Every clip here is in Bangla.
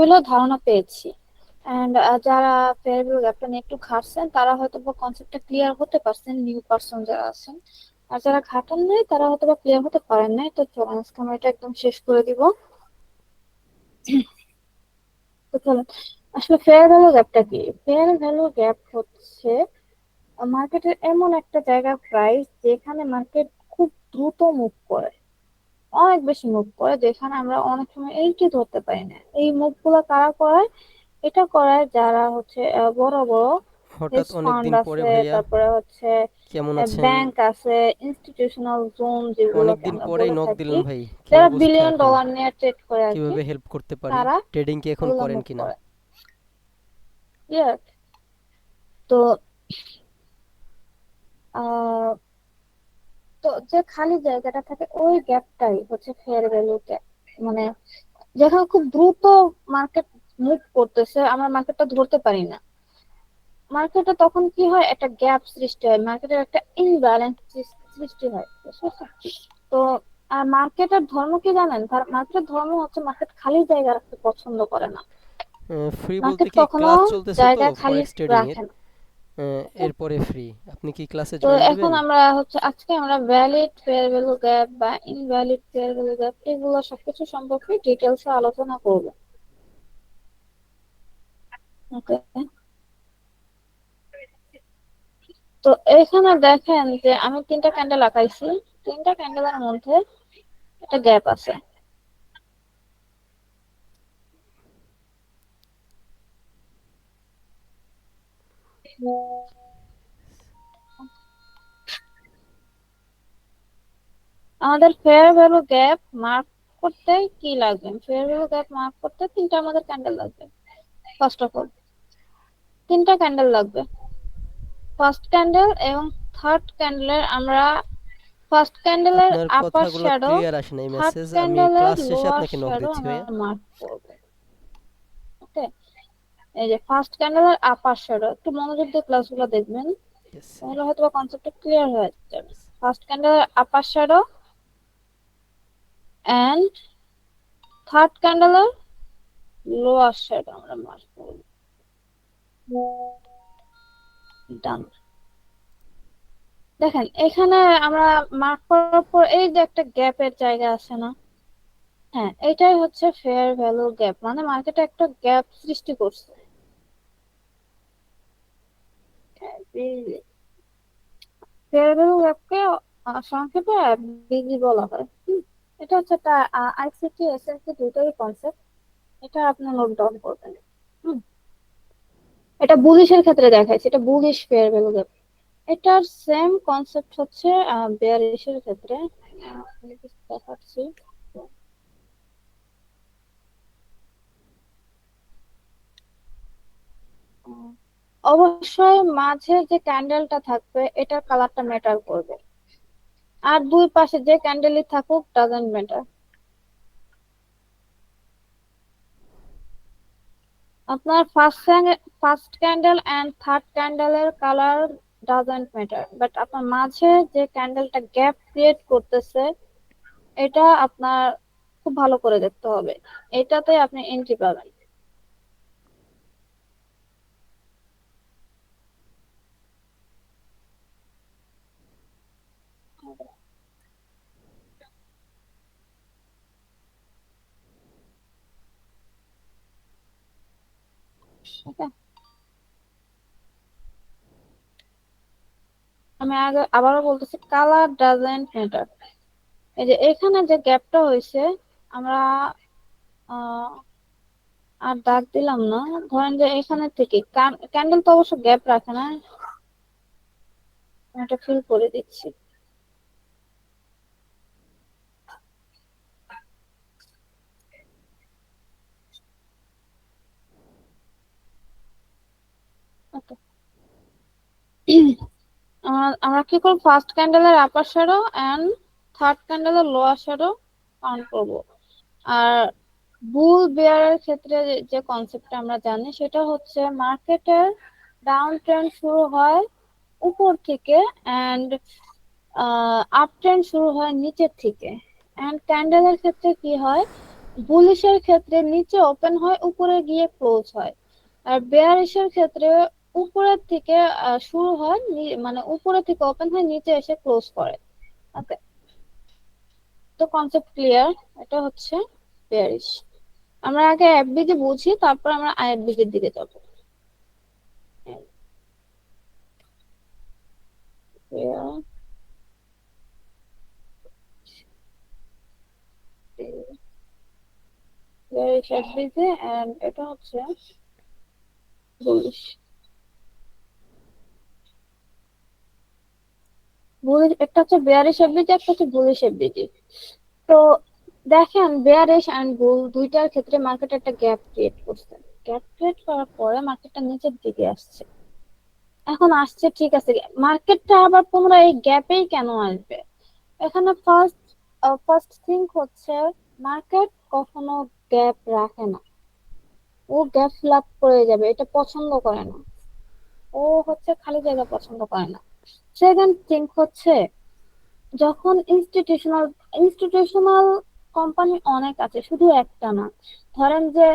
হলো ধারণা পেয়েছি। এন্ড যারা ফেয়ার ভ্যালু গ্যাপটা নিয়ে একটু ঘাটছেন তারা হয়তো বা কনসেপ্টটা ক্লিয়ার হতে পারছেন, নিউ পার্সন যারা আছেন। আর যারা ঘাটান নাই তারা হয়তো বা ক্লিয়ার হতে পারেন নাই। তো চলুন আজকে আমরা এটা একদম শেষ করে দিব। তো চলুন, আসলে ফেয়ার ভ্যালু গ্যাপটা কি? ফেয়ার ভ্যালু গ্যাপ হচ্ছে মার্কেটের এমন একটা জায়গা, প্রাইস যেখানে মার্কেট খুব দ্রুত মুভ করে, অনেক বেশি মুভ করে, যেখানে আমরা অনেক সময় এইটি ধরতে পারি না। এই মুভ গুলো কারা করায়? এটা করায় যারা হচ্ছে বড় বড় হঠাৎ হেজ অনেক ফান্ড দিন পরে আছে, ভাইয়া, তারপরে হচ্ছে কেমন আছেন? ব্যাংক আছে, ইনস্টিটিউশনাল জোন অনেক যেগুলোকে দিন আমরা পরেই বলে নক থাকি, দিলেন ভাই, কি যারা অবস্থা বিলিয়ন এখন? ডলার নিয়ে ট্রেড করে আর কি, কিভাবে হেল্প করতে পারি? তারা ট্রেডিং কি এখন ওগুলো করেন মুভ কিনা? করে। ক্লিয়ার? তো আহ তো যে খালি জায়গাটা থাকে ওই গ্যাপটাই হচ্ছে ফেয়ার ভ্যালু গ্যাপ। মানে যেখানে খুব দ্রুত মার্কেট মুভ করতেছে, আমরা মার্কেটটা ধরতে পারি না। মার্কেটে তখন কি হয়, একটা গ্যাপ সৃষ্টি হয়, মার্কেটের একটা ইনব্যালেন্স সৃষ্টি হয়, বুঝতে পারছো? তো আর মার্কেটের ধর্ম কি জানেন? মার্কেটের ধর্ম হচ্ছে মার্কেট খালি জায়গা রাখতে পছন্দ করে না। ফ্রি বলতে মার্কেট কি, কখনো ক্লাস চলতেছে তো জায়গা খালি ফরেক্স ট্রেডিং এর, রাখে না। ওকে। এরপরে ফ্রি। আপনি কি ক্লাসে তো জয়েন এখন দিবেন? আজকে আমরা ভ্যালিড ফেয়ার ভ্যালু গ্যাপ বা ইনভ্যালিড ফেয়ার ভ্যালু গ্যাপ এগুলো সবকিছু সম্পর্কে ডিটেলসে আলোচনা করব। ওকে। তো এখানে দেখেন যে আমি তিনটা ক্যান্ডেল আঁকাইছি, তিনটা ক্যান্ডেলের মধ্যে একটা গ্যাপ আছে। আমাদের ফেয়ার ভ্যালু গ্যাপ মার্ক করতে কি লাগবে? ফেয়ার ভ্যালু গ্যাপ মার্ক করতে তিনটা আমাদের ক্যান্ডেল লাগবে। ফার্স্ট অফ অল তিনটা ক্যান্ডেল লাগবে। ফার্স্ট ক্যান্ডেল এবং থার্ড ক্যান্ডেলের আমরা ফার্স্ট ক্যান্ডেলের আপনার আপার কথাগুলো শ্যাডো, ক্লিয়ার আসে নাই থার্ড মেসেজ, আমি ক্যান্ডেলের ক্লাস শেষে লোয়ার আপনাকে নক শ্যাডো দিচ্ছি আমরা ভাইয়া। মার্ক করব। ওকে। এই যে ফার্স্ট ক্যান্ডেলের আপার শ্যাডো, একটু মনোযোগ দিয়ে ক্লাসগুলো দেখবেন, Yes, তাহলে হয়তো কনসেপ্টটা ক্লিয়ার হয়ে যাবে। ফার্স্ট ক্যান্ডেলের আপার শ্যাডো এন্ড থার্ড ক্যান্ডেলের লোয়ার শ্যাডো আমরা মার্ক করব। ডান। দেখেন এখানে আমরা মার্ক করার পর এই যে একটা গ্যাপের জায়গা আছে না? হ্যাঁ, এটাই হচ্ছে ফেয়ার ভ্যালু গ্যাপ, মানে মার্কেটে একটা গ্যাপ সৃষ্টি করছে। ফেয়ার ভ্যালু গ্যাপকে সংক্ষেপে বিজি বলা হয়। এটা হচ্ছে একটা আইসিটি এসএসসি দুটোই কনসেপ্ট, এটা আপনি নোট ডাউন করবেন। হুম, এটা বুলিশের ক্ষেত্রে দেখাইছে, এটা বুলিশ ফেয়ার ভ্যালু গ্যাপ। এটার সেম কনসেপ্ট হচ্ছে বেয়ারিশের ক্ষেত্রে। আমি কিছু দেখাচ্ছি। উম, অবশ্যই মাঝে যে ক্যান্ডেলটা থাকবে এটার কালারটা ম্যাটার করবে, আর দুই পাশে যে ক্যান্ডেলই থাকুক ডাজন্ট ম্যাটার। আপনার ফার্স্ট ক্যান্ডেল এন্ড থার্ড ক্যান্ডেলের কালার ডাজন্ট ম্যাটার, বাট আপনার মাঝে যে ক্যান্ডেলটা গ্যাপ ক্রিয়েট করতেছে এটা আপনার খুব ভালো করে দেখতে হবে, এটাতে আপনি এন্ট্রি পাবেন। ওকে। আমি আগে আবারও বলতেছি, কালার ডাজন্ট ম্যাটার। এই যে এখানে যে গ্যাপটা হয়েছে, আমরা আহ আর দাগ দিলাম না। ধরেন যে এখানে থেকে ক্যান্ডেল তো অবশ্য গ্যাপ রাখে না, আমি এটা ফিল করে দিচ্ছি। ওকে। আমরা কি করব, ফার্স্ট ক্যান্ডেলের আপার শ্যাডো এন্ড থার্ড ক্যান্ডেলের লোয়ার শ্যাডো কাউন্ট করব। আর বুল বেয়ারের ক্ষেত্রে যে কনসেপ্টটা আমরা জানি সেটা হচ্ছে মার্কেটের ডাউন ট্রেন্ড শুরু হয় উপর থেকে এন্ড আপ ট্রেন্ড শুরু হয় নিচের থেকে। এন্ড ক্যান্ডেলের ক্ষেত্রে কি হয়, বুলিশের ক্ষেত্রে নিচে ওপেন হয়, উপরে গিয়ে ক্লোজ হয়। আর বেয়ারিশের ক্ষেত্রে উপরের থেকে শুরু হয়, মানে উপরে থেকে ওপেন হয়, নিচে এসে ক্লোজ করে। ওকে, তো কনসেপ্ট ক্লিয়ার। এটা হচ্ছে বেয়ারিশ। আমরা আগে এফবিজি বুঝি, তারপর আমরা আইএফবিজির দিকে যাবো। বেয়ারিশ এফবিজি এন্ড এটা হচ্ছে বুলিশ। বুলিশ একটা হচ্ছে বেয়ারিশ এফবিজি, একটা হচ্ছে বুলিশ এফবিজি। তো দেখেন, বেয়ারিশ এন্ড বুল দুইটার ক্ষেত্রে মার্কেট একটা গ্যাপ ক্রিয়েট করছে। গ্যাপ ক্রিয়েট করার পরে মার্কেটটা নিচের দিকে আসছে। এখন আসছে, ঠিক আছে, মার্কেটটা আবার পুনরায় এই গ্যাপেই কেন আসবে? এখানে ফার্স্ট ফার্স্ট থিং হচ্ছে, মার্কেট কখনো গ্যাপ রাখে না। ও গ্যাপ ফিল আপ করে যাবে, এটা পছন্দ করে না। ও হচ্ছে খালি জায়গা পছন্দ করে না। সেকেন্ড থিং হচ্ছে, যখন ইনস্টিটিউশনাল কোম্পানি অনেক আছে, শুধু একটা না। ধরেন যে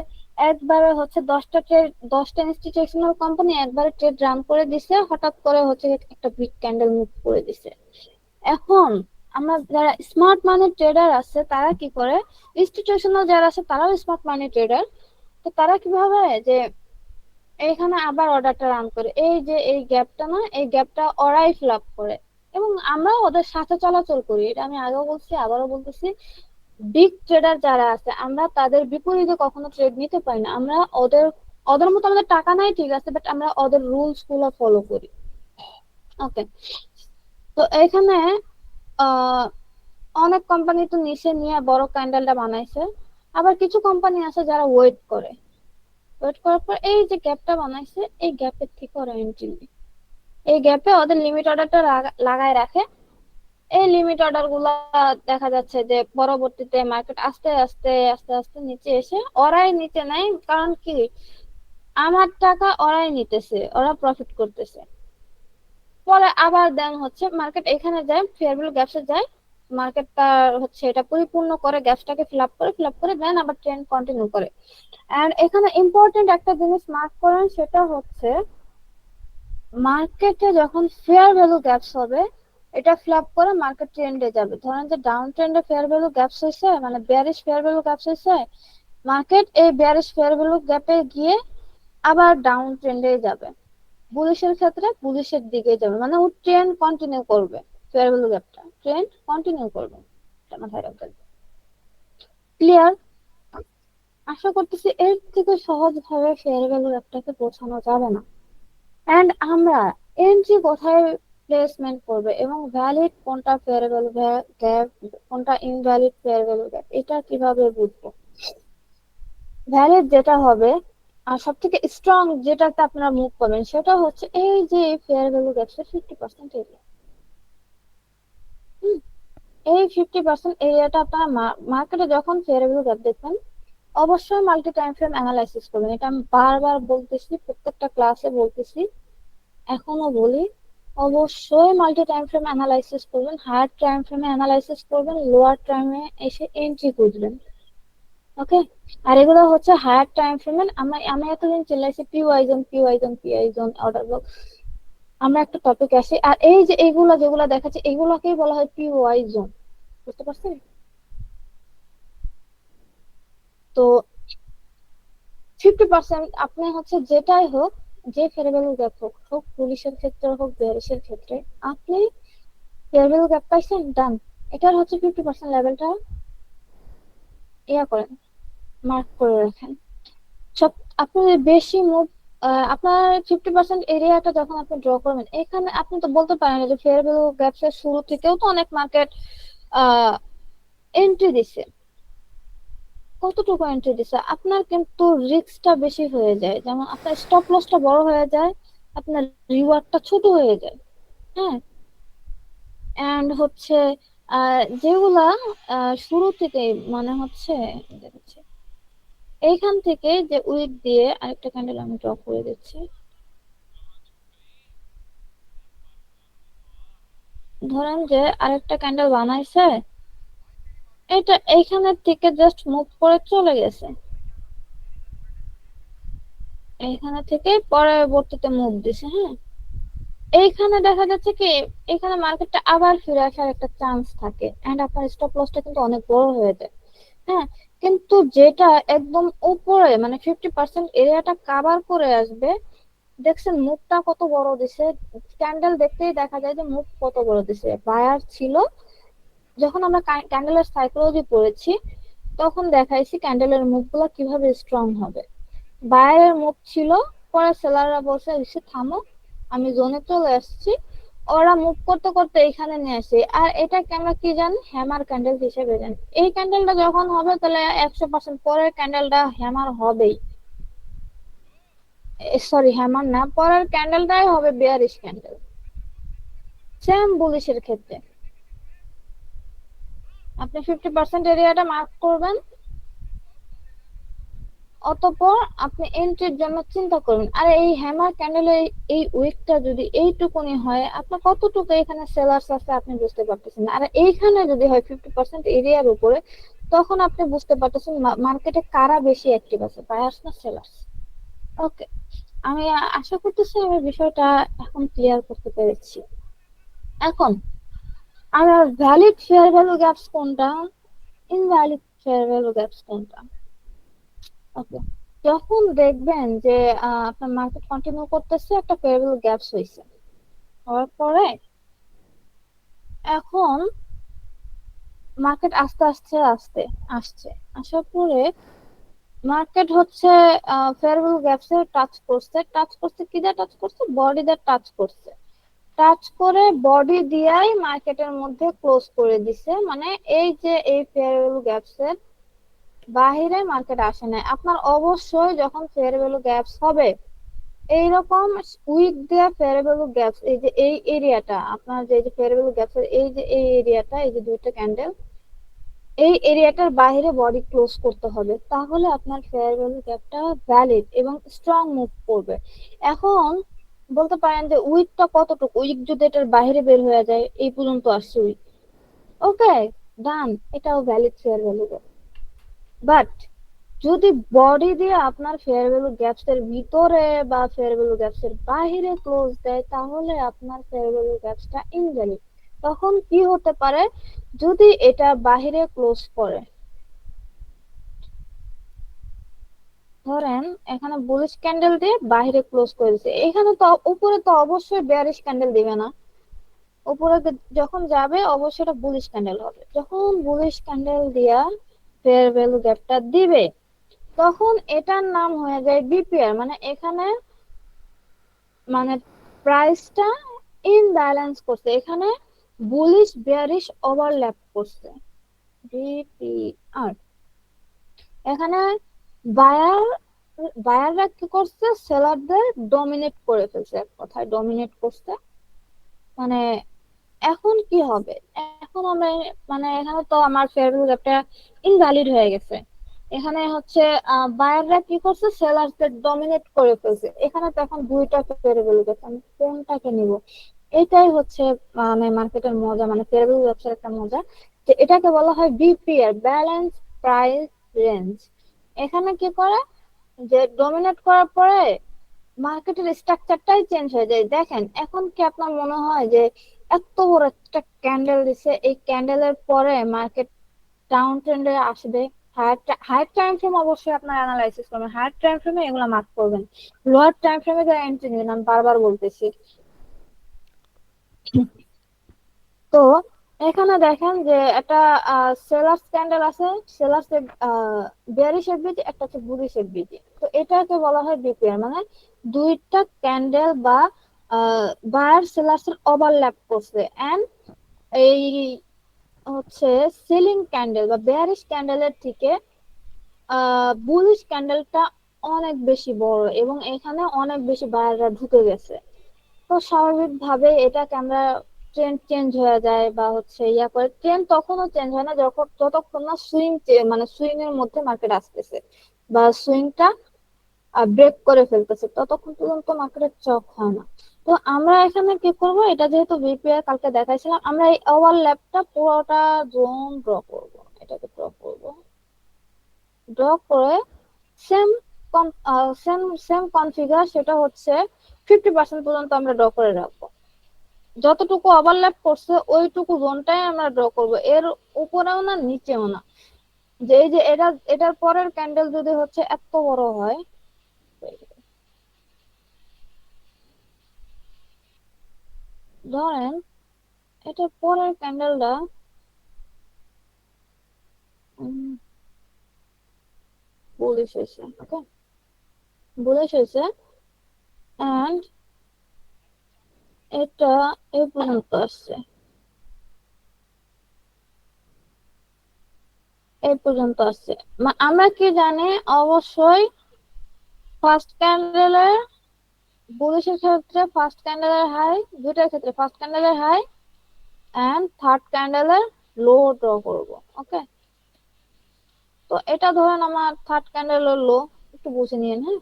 একবারে হচ্ছে 10টা ইনস্টিটিউশনাল কোম্পানি একবারে ট্রেড রান করে দিছে, হঠাৎ করে হচ্ছে একটা বিগ ক্যান্ডেল মুভ করে দিছে। এখন আমরা যারা স্মার্ট মানি ট্রেডার আছে তারা কি করে, ইনস্টিটিউশনাল যারা আছে তারাও স্মার্ট মানি ট্রেডার। তো তারা কিভাবে যে এইখানে আবার অর্ডারটা রান করে, এই যে এই গ্যাপটা না, এই গ্যাপটা ওরাই ফিল আপ করে। এবং আমরাও ওদের সাথে চলাচল করি, এটা আমি আগেও বলছি, আবারও বলতেছি। বিগ ট্রেডার যারা আছে আমরা তাদের বিপরীতে কখনো ট্রেড নিতে পারি না। আমরা ওদের ওদের মতো আমাদের টাকা নাই, ঠিক আছে, বাট আমরা ওদের রুলস গুলো ফলো করি। ওকে, তো এখানে আহ অনেক কোম্পানি তো নিচে নিয়ে বড় ক্যান্ডেলটা বানাইছে। আবার কিছু কোম্পানি আছে যারা ওয়েট করে। ওয়েট করার পর এই যে গ্যাপটা বানাইছে, এই গ্যাপের থেকে ওরা এন্ট্রি নেয়। এই গ্যাপে ওদের লিমিট অর্ডারটা লাগায় রাখে। এই লিমিট অর্ডার গুলা দেখা যাচ্ছে যে পরবর্তীতে মার্কেট আস্তে আস্তে আস্তে আস্তে নিচে এসে ওরাই নিচে নেয়। কারণ কি, আমার টাকা ওরাই নিতেছে, ওরা প্রফিট করতেছে। পরে আবার দেন হচ্ছে মার্কেট এখানে যায়, ফেয়ার ভ্যালু গ্যাপসে যায়। মার্কেটটা হচ্ছে এটা পরিপূর্ণ করে, গ্যাপসটাকে ফিল আপ করে দেন আবার ট্রেন্ড কন্টিনিউ করে। এন্ড এখানে ইম্পর্টেন্ট একটা জিনিস মার্ক করেন, সেটা হচ্ছে মার্কেটে যখন ফেয়ার ভ্যালু গ্যাপস হবে, এটা ফিল আপ করে মার্কেট ট্রেন্ডে যাবে। ধরেন যে ডাউন ট্রেন্ডে ফেয়ার ভ্যালু গ্যাপস হয়েছে, মানে বেয়ারিশ ফেয়ার ভ্যালু গ্যাপস হয়েছে, মার্কেট এই বেয়ারিশ ফেয়ার ভ্যালু গ্যাপে গিয়ে আবার ডাউন ট্রেন্ডে যাবে। বুলিশের ক্ষেত্রে বুলিশের দিকে যাবে, মানে ও ট্রেন্ড কন্টিনিউ করবে। ফেয়ার ভ্যালু গ্যাপটা ট্রেন্ড কন্টিনিউ করবে, এটা মাথায় রাখবেন। ক্লিয়ার? আশা করতেছি এর থেকে সহজ ভাবে ফেয়ার ভ্যালু গ্যাপটাকে বোঝানো যাবে না। এন্ড আমরা এন্ট্রি কোথায় প্লেসমেন্ট করবে এবং ভ্যালিড কোনটা ফেয়ার ভ্যালু গ্যাপ, কোনটা ইনভ্যালিড ফেয়ার ভ্যালু গ্যাপ, এটা কিভাবে বুঝবো? ভ্যালিড যেটা হবে আর সব থেকে স্ট্রং যেটাতে আপনারা মুভ করবেন, সেটা হচ্ছে এই যে ফেয়ার ভ্যালু গ্যাপসের 50% এরিয়া। এই 50% এরিয়াটা আপনারা মার্কেটে যখন ফেয়ার ভ্যালু গ্যাপ দেখবেন, অবশ্যই মাল্টি টাইম ফ্রেম অ্যানালাইসিস করবেন। এটা আমি বারবার বলতেছি, প্রত্যেকটা ক্লাসে বলতেছি, এখনো বলি। অবশ্যই মাল্টি টাইম ফ্রেম অ্যানালাইসিস করবেন, হায়ার টাইম ফ্রেমে অ্যানালাইসিস করবেন, লোয়ার টাইমে এসে এন্ট্রি খুঁজবেন। ওকে, আর এগুলো হচ্ছে হায়ার টাইম ফ্রেমে। আমি এতদিন চিল্লাইছি PY zone, PY zone, PY zone, order block. আমরা একটা টপিক আসি, আর এই যে এইগুলা যেগুলো দেখাচ্ছে এগুলোকেই বলা হয় পিওয়াই জোন। বুঝতে পারছেন? তো 50% আপনি হচ্ছে যেটাই হোক, যে ফেয়ার ভ্যালু গ্যাপ হোক, হোক পুলিশের ক্ষেত্রে হোক বেয়ারিশের ক্ষেত্রে, আপনি ফেয়ার ভ্যালু গ্যাপ পাইছেন, ডান। এটার হচ্ছে 50% লেভেলটা করেন, মার্ক করে রাখেন। সব আপনি যদি বেশি মুভ, আপনার 50% এরিয়াটা যখন আপনি ড্র করবেন, এখানে আপনি তো বলতে পারেন যে ফেয়ার ভ্যালু গ্যাপস এর শুরু থেকেও তো অনেক মার্কেট এন্ট্রি দিছে। কতটুকু এন্ট্রি দিছে, আপনার কিন্তু রিস্কটা বেশি হয়ে যায়, যেমন আপনার স্টপ লসটা বড় হয়ে যায়, আপনার রিওয়ার্ডটা ছোট হয়ে যায়। হ্যাঁ, এন্ড হচ্ছে যেগুলা শুরু থেকে, মানে হচ্ছে দেখাচ্ছি, এইখান থেকে যে উইক দিয়ে আরেকটা ক্যান্ডেল আমি ড্র করে দিচ্ছি। ধরেন যে আরেকটা ক্যান্ডেল বানাইছে, এটা এইখানে থেকে জাস্ট মুভ করে চলে গেছে, এইখানে থেকে পরবর্তীতে মুভ দিছে। হ্যাঁ, এইখানে দেখা যাচ্ছে কি এখানে মার্কেটটা আবার ফিরে আসার একটা চান্স থাকে, এন্ড আপনার স্টপ লসটা কিন্তু অনেক বড় হয়ে যায়। হ্যাঁ, কিন্তু যেটা একদম উপরে মানে 50% এরিয়াটা কাভার করে আসবে, দেখছেন মুভটা কত বড় দিছে। ক্যান্ডেল দেখতেই দেখা যায় যে মুভ কত বড় দিছে। বায়ার ছিল, যখন আমরা ক্যান্ডেলের সাইকোলজি পড়েছি তখন দেখাইছি ক্যান্ডেলের মুভ গুলো কিভাবে স্ট্রং হবে। বায়ারের মুভ ছিল, পরে সেলাররা বলছে এসে থামো, আমি জোনে চলে আসছি। ওরা মুভ করতে করতে এখানে নিয়ে আসে, আর এটাকে আমরা কি জানি, হ্যামার ক্যান্ডেল হিসেবে জানি। এই ক্যান্ডেলটা যখন হবে তাহলে 100% পরের ক্যান্ডেলটা হ্যামার হবেই। সরি, হ্যামার না, পরের ক্যান্ডেলটাই হবে বেয়ারিশ ক্যান্ডেল। সেম বুলিশের ক্ষেত্রে আপনি 50% এরিয়াটা মার্ক করবেন, অতঃপর আপনি এন্ট্রির জন্য চিন্তা করবেন। আর এই হ্যামার ক্যান্ডেলের এই উইকটা যদি এইটুকুনি হয়, আপনার কতটুকু এখানে সেলার্স আছে আপনি বুঝতে পারতেছেন না। আর এইখানে যদি হয় 50% এরিয়ার উপরে, তখন আপনি বুঝতে পারতেছেন মার্কেটে কারা বেশি অ্যাক্টিভ আছে, বায়ার্স না সেলার্স। ওকে, আমি আশা করতেছি আমি বিষয়টা এখন ক্লিয়ার করতে পেরেছি। এখন আর ভ্যালিড ফেয়ার ভ্যালু গ্যাপস কোনটা, ইনভ্যালিড ফেয়ার ভ্যালু গ্যাপস কোনটা। ওকে, যখন দেখবেন যে আপনার মার্কেট কন্টিনিউ করতেছে, একটা ফেয়ার ভ্যালু গ্যাপস হয়েছে, হওয়ার পরে এখন মার্কেট আস্তে আস্তে আস্তে আসছে, আসার পরে মার্কেট হচ্ছে ফেয়ার ভ্যালু গ্যাপস এ টাচ করছে। টাচ করছে কি দিয়ে টাচ করছে, বডি দিয়ে টাচ করছে। টাচ করে বডি দিয়াই মার্কেটের মধ্যে ক্লোজ করে দিছে, মানে এই যে এই ফেয়ার ভ্যালু গ্যাপস এর বাহিরে মার্কেট আসে নাই। আপনার অবশ্যই যখন ফেয়ার ভ্যালু গ্যাপস হবে এইরকম উইক দেয়া ফেয়ার ভ্যালু গ্যাপস, এই যে এই এরিয়াটা আপনার যে ফেয়ার ভ্যালু গ্যাপস এর এই যে এই এরিয়াটা, এই যে দুইটা ক্যান্ডেল, এই এরিয়াটার বাইরে বডি ক্লোজ করতে হবে, তাহলে আপনার ফেয়ার ভ্যালু গ্যাপটা ভ্যালিড এবং স্ট্রং মুভ করবে। এখন বলতে পারেন যে উইকটা কতটুকু, উইক যদি এটার বাইরে বের হয়ে যায়, এই পর্যন্ত আসছে উইক, ওকে, ডান, এটাও valid fair value gap. But যদি বডি দিয়ে আপনার ফেয়ার ভ্যালু গ্যাপস এর ভিতরে বা ফেয়ার ভ্যালু গ্যাপস এর বাইরে ক্লোজ দেয়, তাহলে আপনার ফেয়ার ভ্যালু গ্যাপসটা ইনভ্যালিড। তখন কি হতে পারে, যদি এটা বাহিরে ক্লোজ করে, ধরেন এখানে বুলিশ ক্যান্ডেল দিয়ে বাইরে ক্লোজ করে দিচ্ছে, এখানে তো উপরে তো অবশ্যই বেয়ারিশ ক্যান্ডেল দিবে না, উপরে যখন যাবে অবশ্যই এটা বুলিশ ক্যান্ডেল হবে। যখন বুলিশ ক্যান্ডেল দিয়া ফেয়ার ভ্যালু গ্যাপটা দিবে, তখন এটার নাম হয়ে যায় বিপিআর, মানে এখানে মানে প্রাইসটা ইনব্যালেন্স করছে, এখানে বুলিশ বেয়ারিশ ওভারল্যাপ করছে, বিপিআর। এখানে বায়ার বায়াররা কি করছে, সেলারদের ডমিনেট করে ফেলছে, এক কথায় ডমিনেট করছে। মানে এখন কি হবে, এখন আমরা মানে এখানে তো আমার ফেয়ার ভ্যালু একটা ইনভ্যালিড হয়ে গেছে। এখানে হচ্ছে বায়াররা কি করছে, সেলারদের ডমিনেট করে ফেলছে, এখানে তো এখন দুইটা ফেয়ার ভ্যালু গেছে, আমি কোনটাকে নিব। এটাই হচ্ছে মানে মার্কেটের মজা, মানে ফেয়ার ভ্যালু ব্যবসার একটা মজা, যে এটাকে বলা হয় বিপিআর, ব্যালেন্স প্রাইস রেঞ্জ। এখানে কি করে, যে ডমিনেট করার পরে মার্কেটের স্ট্রাকচারটাই চেঞ্জ হয়ে যায়। দেখেন এখন কি আপনার মনে হয় যে এত বড় একটা ক্যান্ডেল দিছে, এই ক্যান্ডেলের পরে মার্কেট ডাউন ট্রেন্ডে আসবে? হায়ার টাইম ফ্রেম অবশ্যই আপনার অ্যানালাইসিস করবেন, হায়ার টাইম ফ্রেমে এগুলো মার্ক করবেন, লোয়ার টাইম ফ্রেমে যারা এন্ট্রি নেবেন, আমি বারবার বলতেছি। তো এখানে দেখেন যে একটা সেলার্স ক্যান্ডেল আছে, সেলার্স বেয়ারিশ এফবিজি, একটা হচ্ছে বুলিশ এফবিজি। তো এটাকে বলা হয় বিপিআর, মানে দুইটা ক্যান্ডেল বা বায়ার সেলার্স এর ওভারল্যাপ করছে, এন্ড এই হচ্ছে সিলিং ক্যান্ডেল বা বেয়ারিশ ক্যান্ডেলের থেকে বুলিশ ক্যান্ডেলটা অনেক বেশি বড় এবং এখানে অনেক বেশি বায়াররা ঢুকে গেছে। তো স্বাভাবিকভাবে এটাকে আমরা ট্রেন্ড চেঞ্জ হয়ে যায় বা হচ্ছে ইয়া করে, ট্রেন্ড তখনও চেঞ্জ হয় না যখন যতক্ষণ না সুইং, মানে সুইং এর মধ্যে মার্কেট আসতেছে বা সুইংটা ব্রেক করে ফেলতেছে, ততক্ষণ পর্যন্ত মার্কেটের চক হয় না। তো আমরা এখানে কি করব, এটা যেহেতু বিপিআর কালকে দেখাইছিলাম, আমরা এই ওভারল্যাপটা পুরোটা জোন ড্র করব। এটাকে ড্র করবো। ড্র করে সেম সেম সেম কনফিগার, সেটা হচ্ছে 50% পর্যন্ত আমরা ড্র করে রাখবো। যতটুকু ওভারল্যাপ করছে ওইটুকু জোনটাই আমরা ড্র করব, এর উপরেও না নিচেও না। যে এই যে এটার পরের ক্যান্ডেল যদি হচ্ছে এত বড় হয়, ধরেন এটার পরের ক্যান্ডেলটা বুলিশ হয়েছে, ওকে, বুলিশ হয়েছে, এন্ড এটা এই পর্যন্ত আসছে, এই পর্যন্ত আসছে। আমরা কি জানি, অবশ্যই ফার্স্ট ক্যান্ডেলের, বুলিশের ক্ষেত্রে ফার্স্ট ক্যান্ডেলের হাই, দুইটার ক্ষেত্রে ফার্স্ট ক্যান্ডেলের হাই এন্ড থার্ড ক্যান্ডেলের লো ড্র করব, ওকে। তো এটা ধরেন আমার থার্ড ক্যান্ডেলের লো, একটু বুঝে নিন, হ্যাঁ।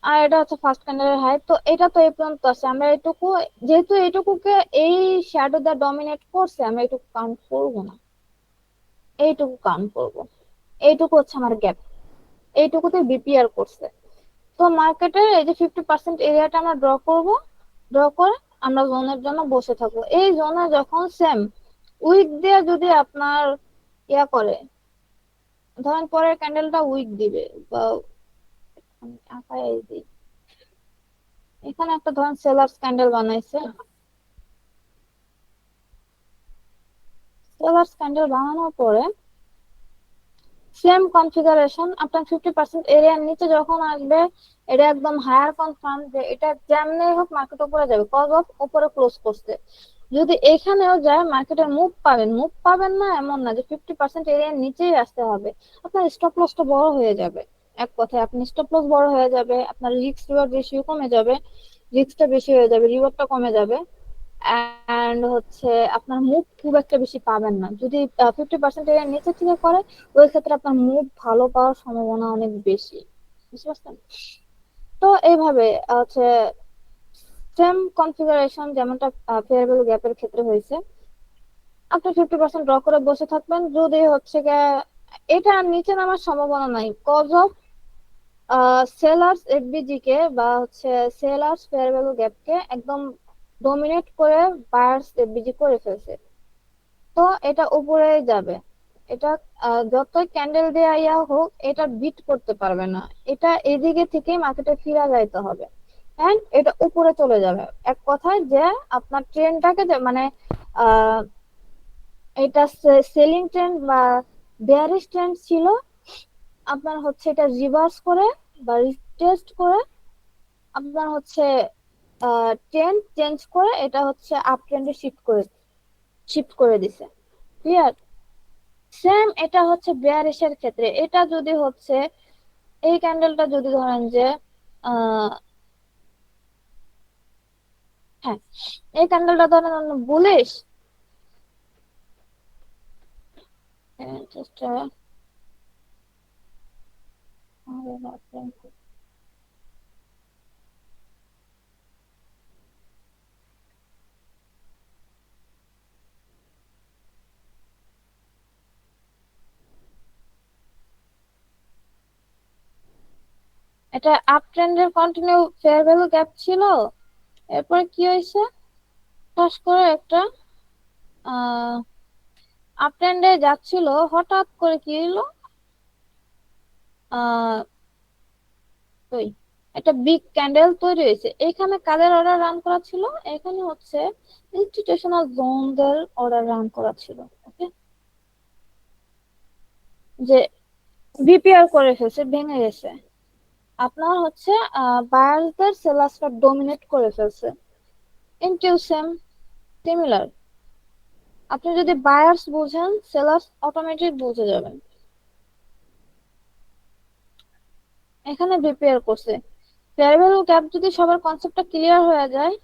আর এটা হচ্ছে ফার্স্ট ক্যান্ডেলের হাই। তো এটা তো এই পর্যন্ত আছে, আমরা এটুকু, যেহেতু এটুকুকে এই শ্যাডো দা ডমিনেট করছে, আমরা এটুকু কাউন্ট করবো না, এইটুকু কাউন্ট করব। এইটুকু হচ্ছে আমার গ্যাপ, এইটুকুতে বিপিআর করছে। তো মার্কেটের এই যে 50% এরিয়াটা আমরা ড্র করব, ড্র করে আমরা জোনের জন্য বসে থাকবো। এই জোনে যখন সেম উইক দিয়ে যদি আপনার ইয়া করে, ধরেন পরের ক্যান্ডেলটা উইক দিবে, বা আমি আঁকায় দিই, এখানে একটা ধরেন সেলার্স ক্যান্ডেল বানাইছে, সেলার্স ক্যান্ডেল বানানোর পরে সেম কনফিগারেশন আপনার 50% এরিয়ার নিচে যখন আসবে, এটা একদম হায়ার কনফার্ম যে এটা যেমনি হোক মার্কেট উপরে যাবে, কজ অফ উপরে ক্লোজ করছে। যদি এখানেও যায় মার্কেটের মুভ পাবেন, মুভ পাবেন না এমন না যে 50% এরিয়ার নিচেই আসতে হবে, আপনার স্টপ লসটা বড় হয়ে যাবে। এক কথায় আপনি স্টপ লস বড় হয়ে যাবে, আপনার রিস্ক রিওয়ার্ড রেশিও কমে যাবে, রিস্কটা বেশি হয়ে যাবে, রিওয়ার্ডটা কমে যাবে। এন্ড হচ্ছে আপনার মুভ খুব একটা বেশি পাবেন না। যদি 50% এর নিচে থেকে করে, ওই ক্ষেত্রে আপনার মুভ ভালো পাওয়ার সম্ভাবনা অনেক বেশি, বুঝতে পারছেন? তো এইভাবে হচ্ছে সেম কনফিগারেশন যেমনটা ফেয়ার ভ্যালু গ্যাপের ক্ষেত্রে হয়েছে, আপনি 50% ড্র করে বসে থাকবেন। যদি হচ্ছে গিয়ে এটা নিচে নামার সম্ভাবনা নাই, কজ অফ সেলার্স এফবিজি কে বা হচ্ছে সেলার্স ফেয়ার ভ্যালু গ্যাপকে একদম ডমিনেট করে বায়ার্স এফবিজি করে ফেলছে। তো এটা উপরে যাবে, এটা যতই ক্যান্ডেল দেয়া ইয়া হোক এটা বিট করতে পারবে না, এটা এদিকে থেকেই মার্কেটে ফিরা যাইতে হবে, এন্ড এটা উপরে চলে যাবে। এক কথায় যে আপনার ট্রেন্ডটাকে যে মানে আহ এটা সেলিং ট্রেন্ড বা বেয়ারিশ ট্রেন্ড ছিল, আপনার হচ্ছে এটা রিভার্স করে বা রিটেস্ট করে আপনার হচ্ছে ট্রেন্ড চেঞ্জ করে এটা হচ্ছে আপ ট্রেন্ডে শিফট করে দিছে, ক্লিয়ার? সেম এটা হচ্ছে বেয়ারিশের ক্ষেত্রে, এটা যদি হচ্ছে এই ক্যান্ডেলটা যদি ধরেন যে আহ হ্যাঁ, এই ক্যান্ডেলটা ধরেন বুলিশ, জাস্ট এটা আপ ট্রেন্ডের কন্টিনিউ ফেয়ার ভ্যালু গ্যাপ ছিল, এরপরে কি হয়েছে, ঠাস করে একটা আহ আপ ট্রেন্ডে যাচ্ছিল, হঠাৎ করে কি হলো, আহ ওই একটা বিগ ক্যান্ডেল তৈরি হয়েছে। এখানে কাদের অর্ডার রান করা ছিল, এখানে হচ্ছে ইনস্টিটিউশনাল জোনদের অর্ডার রান করা ছিল, ওকে। যে বিপিআর করে ফেলছে, ভেঙে গেছে, আপনার হচ্ছে বায়ারদের সেলার্সটা ডমিনেট করে ফেলছে। ইনটিউ সেম সিমিলার, আপনি যদি বায়ার্স বুঝেন সেলার্স অটোমেটিক বুঝে যাবেন। এখানে বিপিআর করছে, ফেয়ার ভ্যালু গ্যাপ যদি সবার কনসেপ্টটা ক্লিয়ার হয়ে যায়,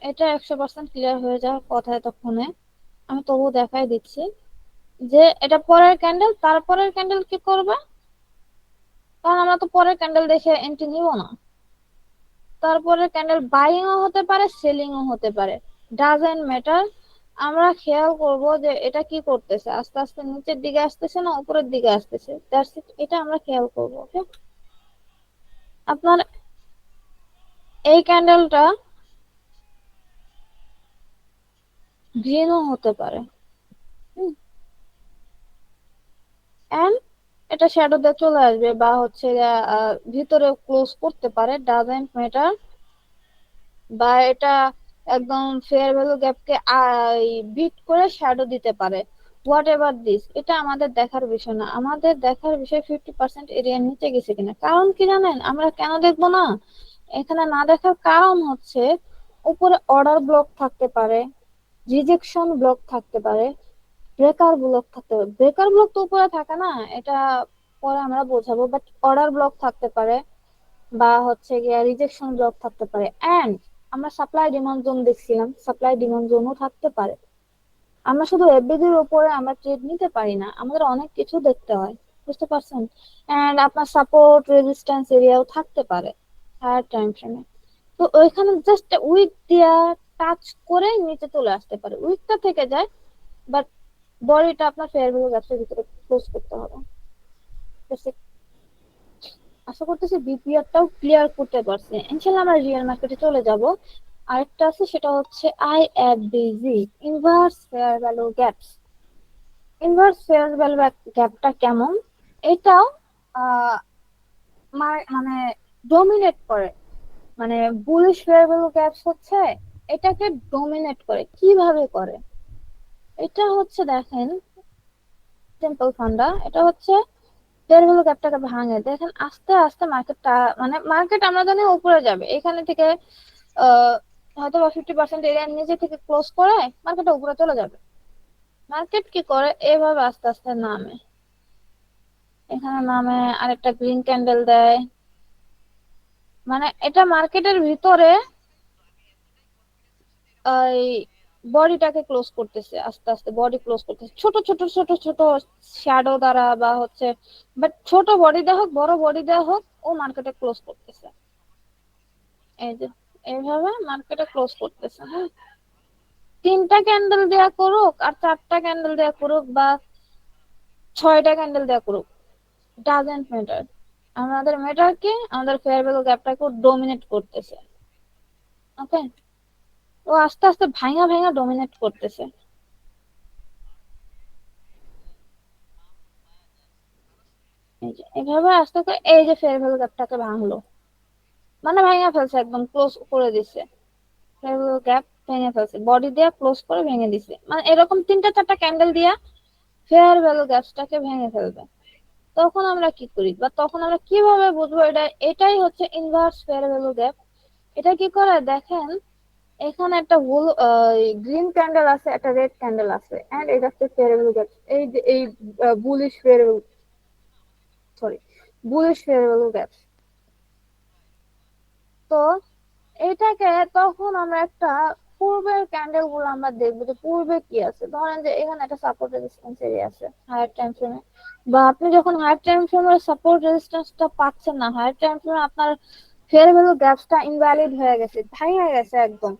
এটা 100% ক্লিয়ার হয়ে যাওয়ার কথা এতক্ষণে, আমি তবু দেখাই দিচ্ছি যে এটা পরের ক্যান্ডেল, তারপরের ক্যান্ডেল কি করবে, কারণ আমরা তো পরের ক্যান্ডেল দেখে এন্ট্রি নিব না। তারপরের ক্যান্ডেল বাইং ও হতে পারে, সেলিং ও হতে পারে, ডাজেন্ট ম্যাটার। আমরা খেয়াল করব যে এটা কি করতেছে, আস্তে আস্তে নিচের দিকে আসতেছে না উপরের দিকে আসতেছে, দ্যাটস ইট। এটা আমরা খেয়াল করব। ওকে, আপনার এই ক্যান্ডেলটা গ্রিনও হতে পারে, এন্ড এটা শ্যাডো দিয়ে চলে আসবে বা হচ্ছে ভিতরে ক্লোজ করতে পারে, ডাজেন্ট ম্যাটার। বা এটা একদম ফেয়ার ভ্যালু গ্যাপকে বিট করে শ্যাডো দিতে পারে। হোয়াট এভার দিস, এটা আমাদের দেখার বিষয় না। আমাদের দেখার বিষয় 50% এরিয়ার নিচে গেছে কিনা। কারণ কি জানেন আমরা কেন দেখবো না? এখানে না দেখার কারণ হচ্ছে উপরে অর্ডার ব্লক থাকতে পারে, রিজেকশন ব্লক থাকতে পারে, ব্রেকার ব্লক থাকতে পারে। ব্রেকার ব্লক তো উপরে থাকে না, এটা পরে আমরা বোঝাবো, বাট অর্ডার ব্লক থাকতে পারে বা হচ্ছে গিয়ে রিজেকশন ব্লক থাকতে পারে। এন্ড আমরা সাপ্লাই ডিমান্ড জোন দেখছিলাম, সাপ্লাই ডিমান্ড জোনও থাকতে পারে। আমরা শুধু এফবিডির উপরে আমরা ট্রেড নিতে পারি না, আমাদের অনেক কিছু দেখতে হয়, বুঝতে পারছেন? এন্ড আপনার সাপোর্ট রেজিস্ট্যান্স এরিয়াও থাকতে পারে হায়ার টাইম ফ্রেমে। তো ওইখানে জাস্ট উইক দিয়া টাচ করে নিচে চলে আসতে পারে, উইকটা থেকে যায়, বাট বডিটা আপনার ফেয়ার ভ্যালু গ্যাপের ভিতরে ক্লোজ করতে হবে। Basic। আশা করতেছি বিপিআরটাও ক্লিয়ার করতে পারছি। ইনশাল্লাহ আমরা রিয়েল মার্কেটে চলে যাব। আরেকটা আছে, সেটা হচ্ছে IFVG, inverse fair value gaps. Inverse fair value গ্যাপটা কেমন? এটাও আহ মানে ডমিনেট করে, মানে বুলিশ ফেয়ার ভ্যালু গ্যাপস হচ্ছে এটাকে ডমিনেট করে। কিভাবে করে? এটা হচ্ছে দেখেন, সিম্পল ফান্ডা। এটা হচ্ছে ফেয়ার ভ্যালু গ্যাপটাকে ভাঙে দেখেন, আস্তে আস্তে মার্কেটটা, মানে মার্কেট আমরা জানি উপরে যাবে এখানে থেকে, আহ হয়তো বা 50% এরিয়ার নিচে থেকে ক্লোজ করে মার্কেটটা উপরে চলে যাবে। মার্কেট কি করে, এভাবে আস্তে আস্তে নামে, এখানে নামে আরেকটা গ্রিন ক্যান্ডেল দেয়, মানে এটা মার্কেটের ভিতরে এই বডিটাকে ক্লোজ করতেছে, আস্তে আস্তে বডি ক্লোজ করতেছে ছোট ছোট ছোট ছোট শ্যাডো দ্বারা বা হচ্ছে, বাট ছোট বডি দেওয়া হোক বড় বডি দেওয়া হোক, ও মার্কেটে ক্লোজ করতেছে। এই যে এইভাবে মার্কেটে ক্লোজ করতেছে। হ্যাঁ, তিনটা ক্যান্ডেল দেয়া করুক আর চারটা ক্যান্ডেল দেয়া করুক বা ছয়টা ক্যান্ডেল দেয়া করুক, ডাজেন্ট ম্যাটার। আমাদের ম্যাটার কি, আমাদের ফেয়ার ভ্যালু গ্যাপটাকে ডোমিনেট করতেছে। ওকে, ও আস্তে আস্তে ভাঙা ভাঙা ডোমিনেট করতেছে। এই যে এভাবে আস্তে করে এই যে ফেয়ার ভ্যালু গ্যাপটাকে ভাঙলো, মানে ভাঙা ফেলছে, একদম ক্লোজ করে দিছে। ফেয়ার ভ্যালু গ্যাপ ভেঙে ফেলছে, বডি দিয়ে ক্লোজ করে ভেঙে দিছে, মানে এরকম তিনটা চারটা ক্যান্ডেল দিয়া ফেয়ার ভ্যালু গ্যাপটাকে ভেঙে ফেলবে। তখন আমরা কি করি বা তখন আমরা কিভাবে বুঝবো এটা? এটাই হচ্ছে ইনভার্স ফেয়ার ভ্যালু গ্যাপ। এটা কি করে দেখেন, এখানে একটা গ্রিন ক্যান্ডেল আছে, একটা রেড ক্যান্ডেল আছে, এন্ড এটা হচ্ছে ফেয়ার ভ্যালু গ্যাপ। এই যে এই bullish fair value, sorry, bullish fair value gap. তো এটাকে তখন আমরা একটা পূর্বের ক্যান্ডেল গুলো আমরা দেখবো যে পূর্বে কি আছে। ধরেন যে এখানে একটা সাপোর্ট রেজিস্ট্যান্স এরিয়া আছে হায়ার টাইম ফ্রেমে, বা আপনি যখন হায়ার টাইম ফ্রেমের সাপোর্ট রেজিস্ট্যান্সটা পাচ্ছেন না, হায়ার টাইম ফ্রেমে আপনার ফেয়ার ভ্যালু গ্যাপটা ইনভ্যালিড হয়ে গেছে, ভেঙে গেছে একদম,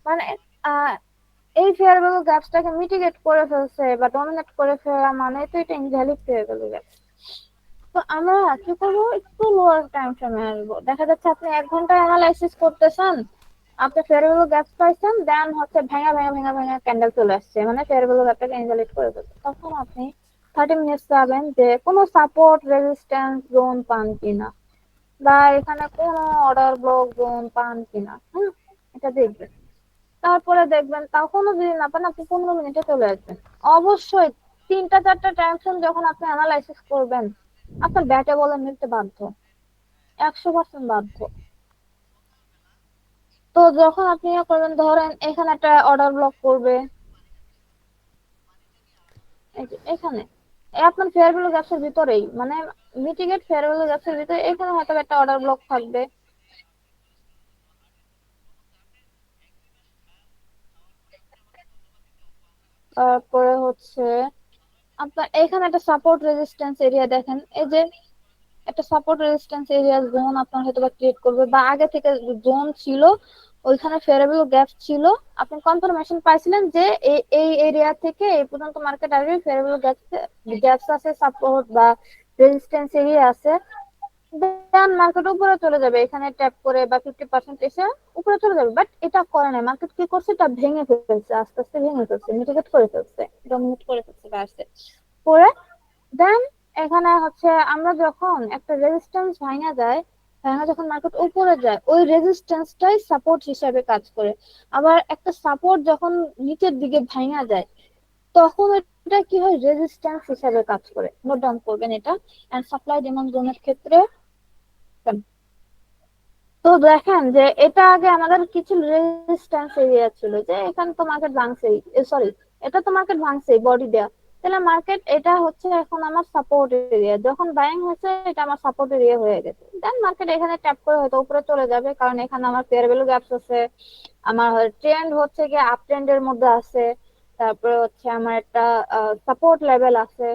মানে আহ এই ফেয়ার ভ্যালু গ্যাপসটাকে মিটিগেট করে ফেলছে বা ডমিনেট করে ফেলা, মানে তো এটা ইনভ্যালিড ফেয়ার ভ্যালু গ্যাপ। তো আমরা কি করবো, একটু লোয়ার টাইম ফ্রেমে আসবো। দেখা যাচ্ছে আপনি 1 ঘন্টা অ্যানালাইসিস করতেছেন, আপনি ফেয়ার ভ্যালু গ্যাপ পাইছেন, দেন হচ্ছে ভেঙা ভেঙা ভেঙা ভেঙা ক্যান্ডেল চলে আসছে, মানে ফেয়ার ভ্যালু গ্যাপটাকে ইনভ্যালিড করে ফেলছে। তখন আপনি 30 মিনিটস যাবেন যে কোনো সাপোর্ট রেজিস্ট্যান্স জোন পান কিনা, বা এখানে কোনো অর্ডার ব্লক জোন পান কিনা। এটা দেখবেন। তারপরে দেখবেন তখনও যদি না পান, আপনি 15 মিনিটে চলে আসবেন। অবশ্যই তিনটা চারটা ট্রানজাকশন যখন আপনি অ্যানালাইসিস করবেন, আপনার ব্যাটে বলে মিলতে বাধ্য, 100% বাধ্য। তো যখন আপনি ইয়ে করবেন, ধরেন এখানে একটা অর্ডার ব্লক করবে, এই যে এখানে আপনার ফেয়ার ভ্যালু গ্যাপসের ভিতরেই, মানে মিটিগেট ফেয়ার ভ্যালু গ্যাপসের ভিতরে এখানে হয়তো একটা অর্ডার ব্লক থাকবে। তারপরে হচ্ছে আপনার এখানে একটা সাপোর্ট রেজিস্ট্যান্স এরিয়া দেখেন, এই যে একটা সাপোর্ট রেজিস্ট্যান্স এরিয়া জোন আপনার হয়তো বা ক্রিয়েট করবে, বা আগে থেকে জোন ছিল, ওইখানে ফেয়ারেবল গ্যাপ ছিল, আপনি কনফার্মেশন পাইছিলেন যে এই এই এরিয়া থেকে এই পর্যন্ত মার্কেট আসবে, ফেয়ারেবল গ্যাপস আছে, সাপোর্ট বা রেজিস্ট্যান্স এরিয়া আছে, দেন মার্কেট উপরে চলে যাবে, এখানে ট্যাপ করে বা 50% এসে উপরে চলে যাবে। বাট এটা করে না, মার্কেট কি করছে, এটা ভেঙে ফেলছে, আস্তে আস্তে ভেঙে ফেলছে, মিটিগেট করে ফেলছে, ডমিনেট করে ফেলছে বাড়ছে করে। দেন এখানে হচ্ছে আমরা যখন একটা রেজিস্ট্যান্স ভাঙা যায়, ভাঙা যখন মার্কেট উপরে যায়, ওই রেজিস্ট্যান্সটাই সাপোর্ট হিসাবে কাজ করে। আবার একটা সাপোর্ট যখন নিচের দিকে ভাঙা যায়, তখন এটা কি হয়, রেজিস্ট্যান্স হিসাবে কাজ করে। নোট ডাউন করবেন এটা। এন্ড সাপ্লাই ডিমান্ড জোনের ক্ষেত্রে তো দেখেন যে এটা আগে আমাদের কিছু রেজিস্ট্যান্স এরিয়া ছিল, যে এখানে তো মার্কেট ভাঙছেই, সরি, এটা তো মার্কেট ভাঙছেই বডি দেয়া, তাহলে মার্কেট এটা হচ্ছে এখন আমার সাপোর্ট এরিয়া, যখন বাইং হচ্ছে এটা আমার সাপোর্ট এরিয়া হয়ে গেছে। দেন মার্কেট এখানে ট্যাপ করে হয়তো উপরে চলে যাবে, কারণ এখানে আমার ফেয়ার ভ্যালু গ্যাপস আছে, আমার ট্রেন্ড হচ্ছে গিয়ে আপ ট্রেন্ডের মধ্যে আছে, তারপরে হচ্ছে আমার একটা সাপোর্ট লেভেল আছে,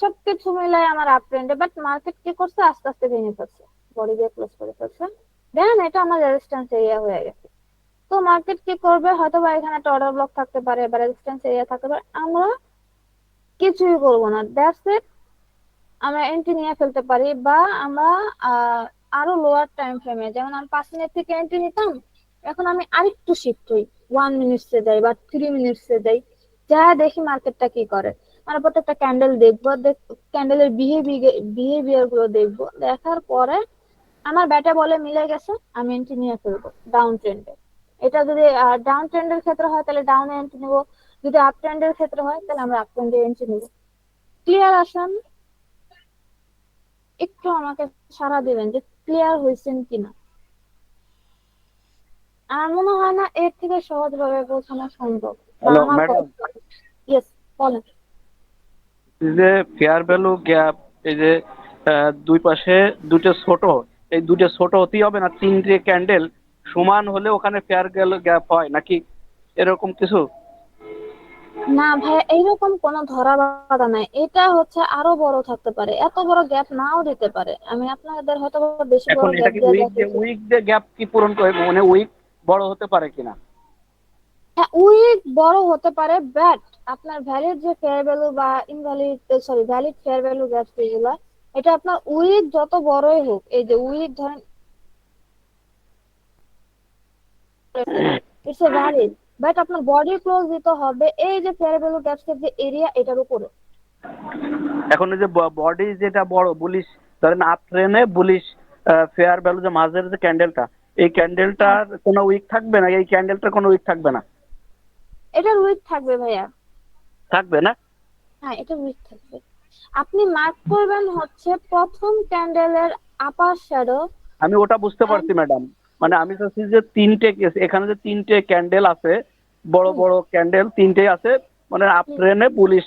সবকিছু মিলাই আমার আপ ট্রেন্ডে। বাট মার্কেট কি করছে, আস্তে আস্তে ভেঙে ফেলছে, বডি দিয়ে ক্লোজ করে ফেলছে। দেন এটা আমার রেজিস্ট্যান্স এরিয়া হয়ে গেছে। তো মার্কেট কি করবে, হয়তো বা এখানে একটা অর্ডার ব্লক থাকতে পারে বা রেজিস্ট্যান্স এরিয়া থাকতে পারে, আমরা কিছুই করবো না, দ্যাটস ইট। আমরা এন্ট্রি নিয়ে ফেলতে পারি, বা আমরা আহ আরো লোয়ার টাইম ফ্রেমে, যেমন আমি 5 মিনিট থেকে এন্ট্রি নিতাম, এখন আমি আরেকটু শিফট হই, 1 মিনিটসে যাই বা 3 মিনিটসে যাই, যা দেখি মার্কেটটা কি করে। আমরা প্রত্যেকটা ক্যান্ডেল দেখবো, ক্যান্ডেলের বিহেভিয়ার গুলো দেখবো, দেখার পরে আমার ব্যাটা বলে মিলে গেছে, আমি এন্ট্রি নিয়ে ফেলবো ডাউন ট্রেন্ডে। এটা যদি ডাউন ট্রেন্ডের ক্ষেত্রে হয় তাহলে ডাউনে এন্ট্রি নিবো, যদি আপ ট্রেন্ডের ক্ষেত্রে হয় তাহলে আমরা আপ ট্রেন্ডে এন্ট্রি নিবো। ক্লিয়ার আসেন? একটু আমাকে সাড়া দিবেন যে ক্লিয়ার হয়েছেন কিনা। আমার মনে হয় না এর থেকে সহজ ভাবে বোঝানো সম্ভব, বা হ্যালো আমার ম্যাডাম, ইয়েস, বলেন। এই যে ফেয়ার ভ্যালু গ্যাপ, এই যে দুই পাশে দুটো ছোট, এই দুটো ছোট হতেই হবে না, তিনটে ক্যান্ডেল সমান হলে ওখানে ফেয়ার ভ্যালু গ্যাপ হয় নাকি এরকম কিছু? না ভাই, এইরকম কোনো ধরা বাঁধা নাই, এটা হচ্ছে আরো বড় থাকতে পারে, এত বড় গ্যাপ নাও দিতে পারে, আমি আপনাদের হয়তো বা বেশি এখন বড় এটা গ্যাপ কি দিয়ে উইক দেখাইছি। দিয়ে গ্যাপ কি পূরণ করে, মানে উইক বড় হতে পারে কিনা? হ্যাঁ, উইক বড় হতে পারে, বাট আপনার ভ্যালিড যে ফেয়ার ভ্যালু বা invalid, sorry, valid fair value gap যেগুলো, এটা আপনার উইক যত বড়ই হোক, এই যে উইক ধরেন ইটস এ ভ্যালিড, বাট আপনার বডি ক্লোজ দিতে হবে এই যে ফেয়ার ভ্যালু গ্যাপস এর যে এরিয়া, এটার উপরে। এখন এই যে বডি যেটা বড় বুলিশ, ধরেন আপ ট্রেনে বুলিশ ফেয়ার ভ্যালু যে মাঝের যে ক্যান্ডেলটা, এই হ্যাঁ, ক্যান্ডেলটার কোনো উইক থাকবে না, এই ক্যান্ডেলটার কোনো উইক থাকবে না? এটার উইক থাকবে ভাইয়া। থাকবে না? হ্যাঁ, এটা উইক থাকবে। আপনি মার্ক করবেন হচ্ছে প্রথম ক্যান্ডেলের আপার শ্যাডো। আমি ওটা বুঝতে পারছি ম্যাডাম, মানে আমি চাচ্ছি যে তিনটে এখানে যে তিনটে ক্যান্ডেল আছে, বড় হুম বড় ক্যান্ডেল তিনটে আছে, মানে আপ হুম ট্রেনে বুলিশ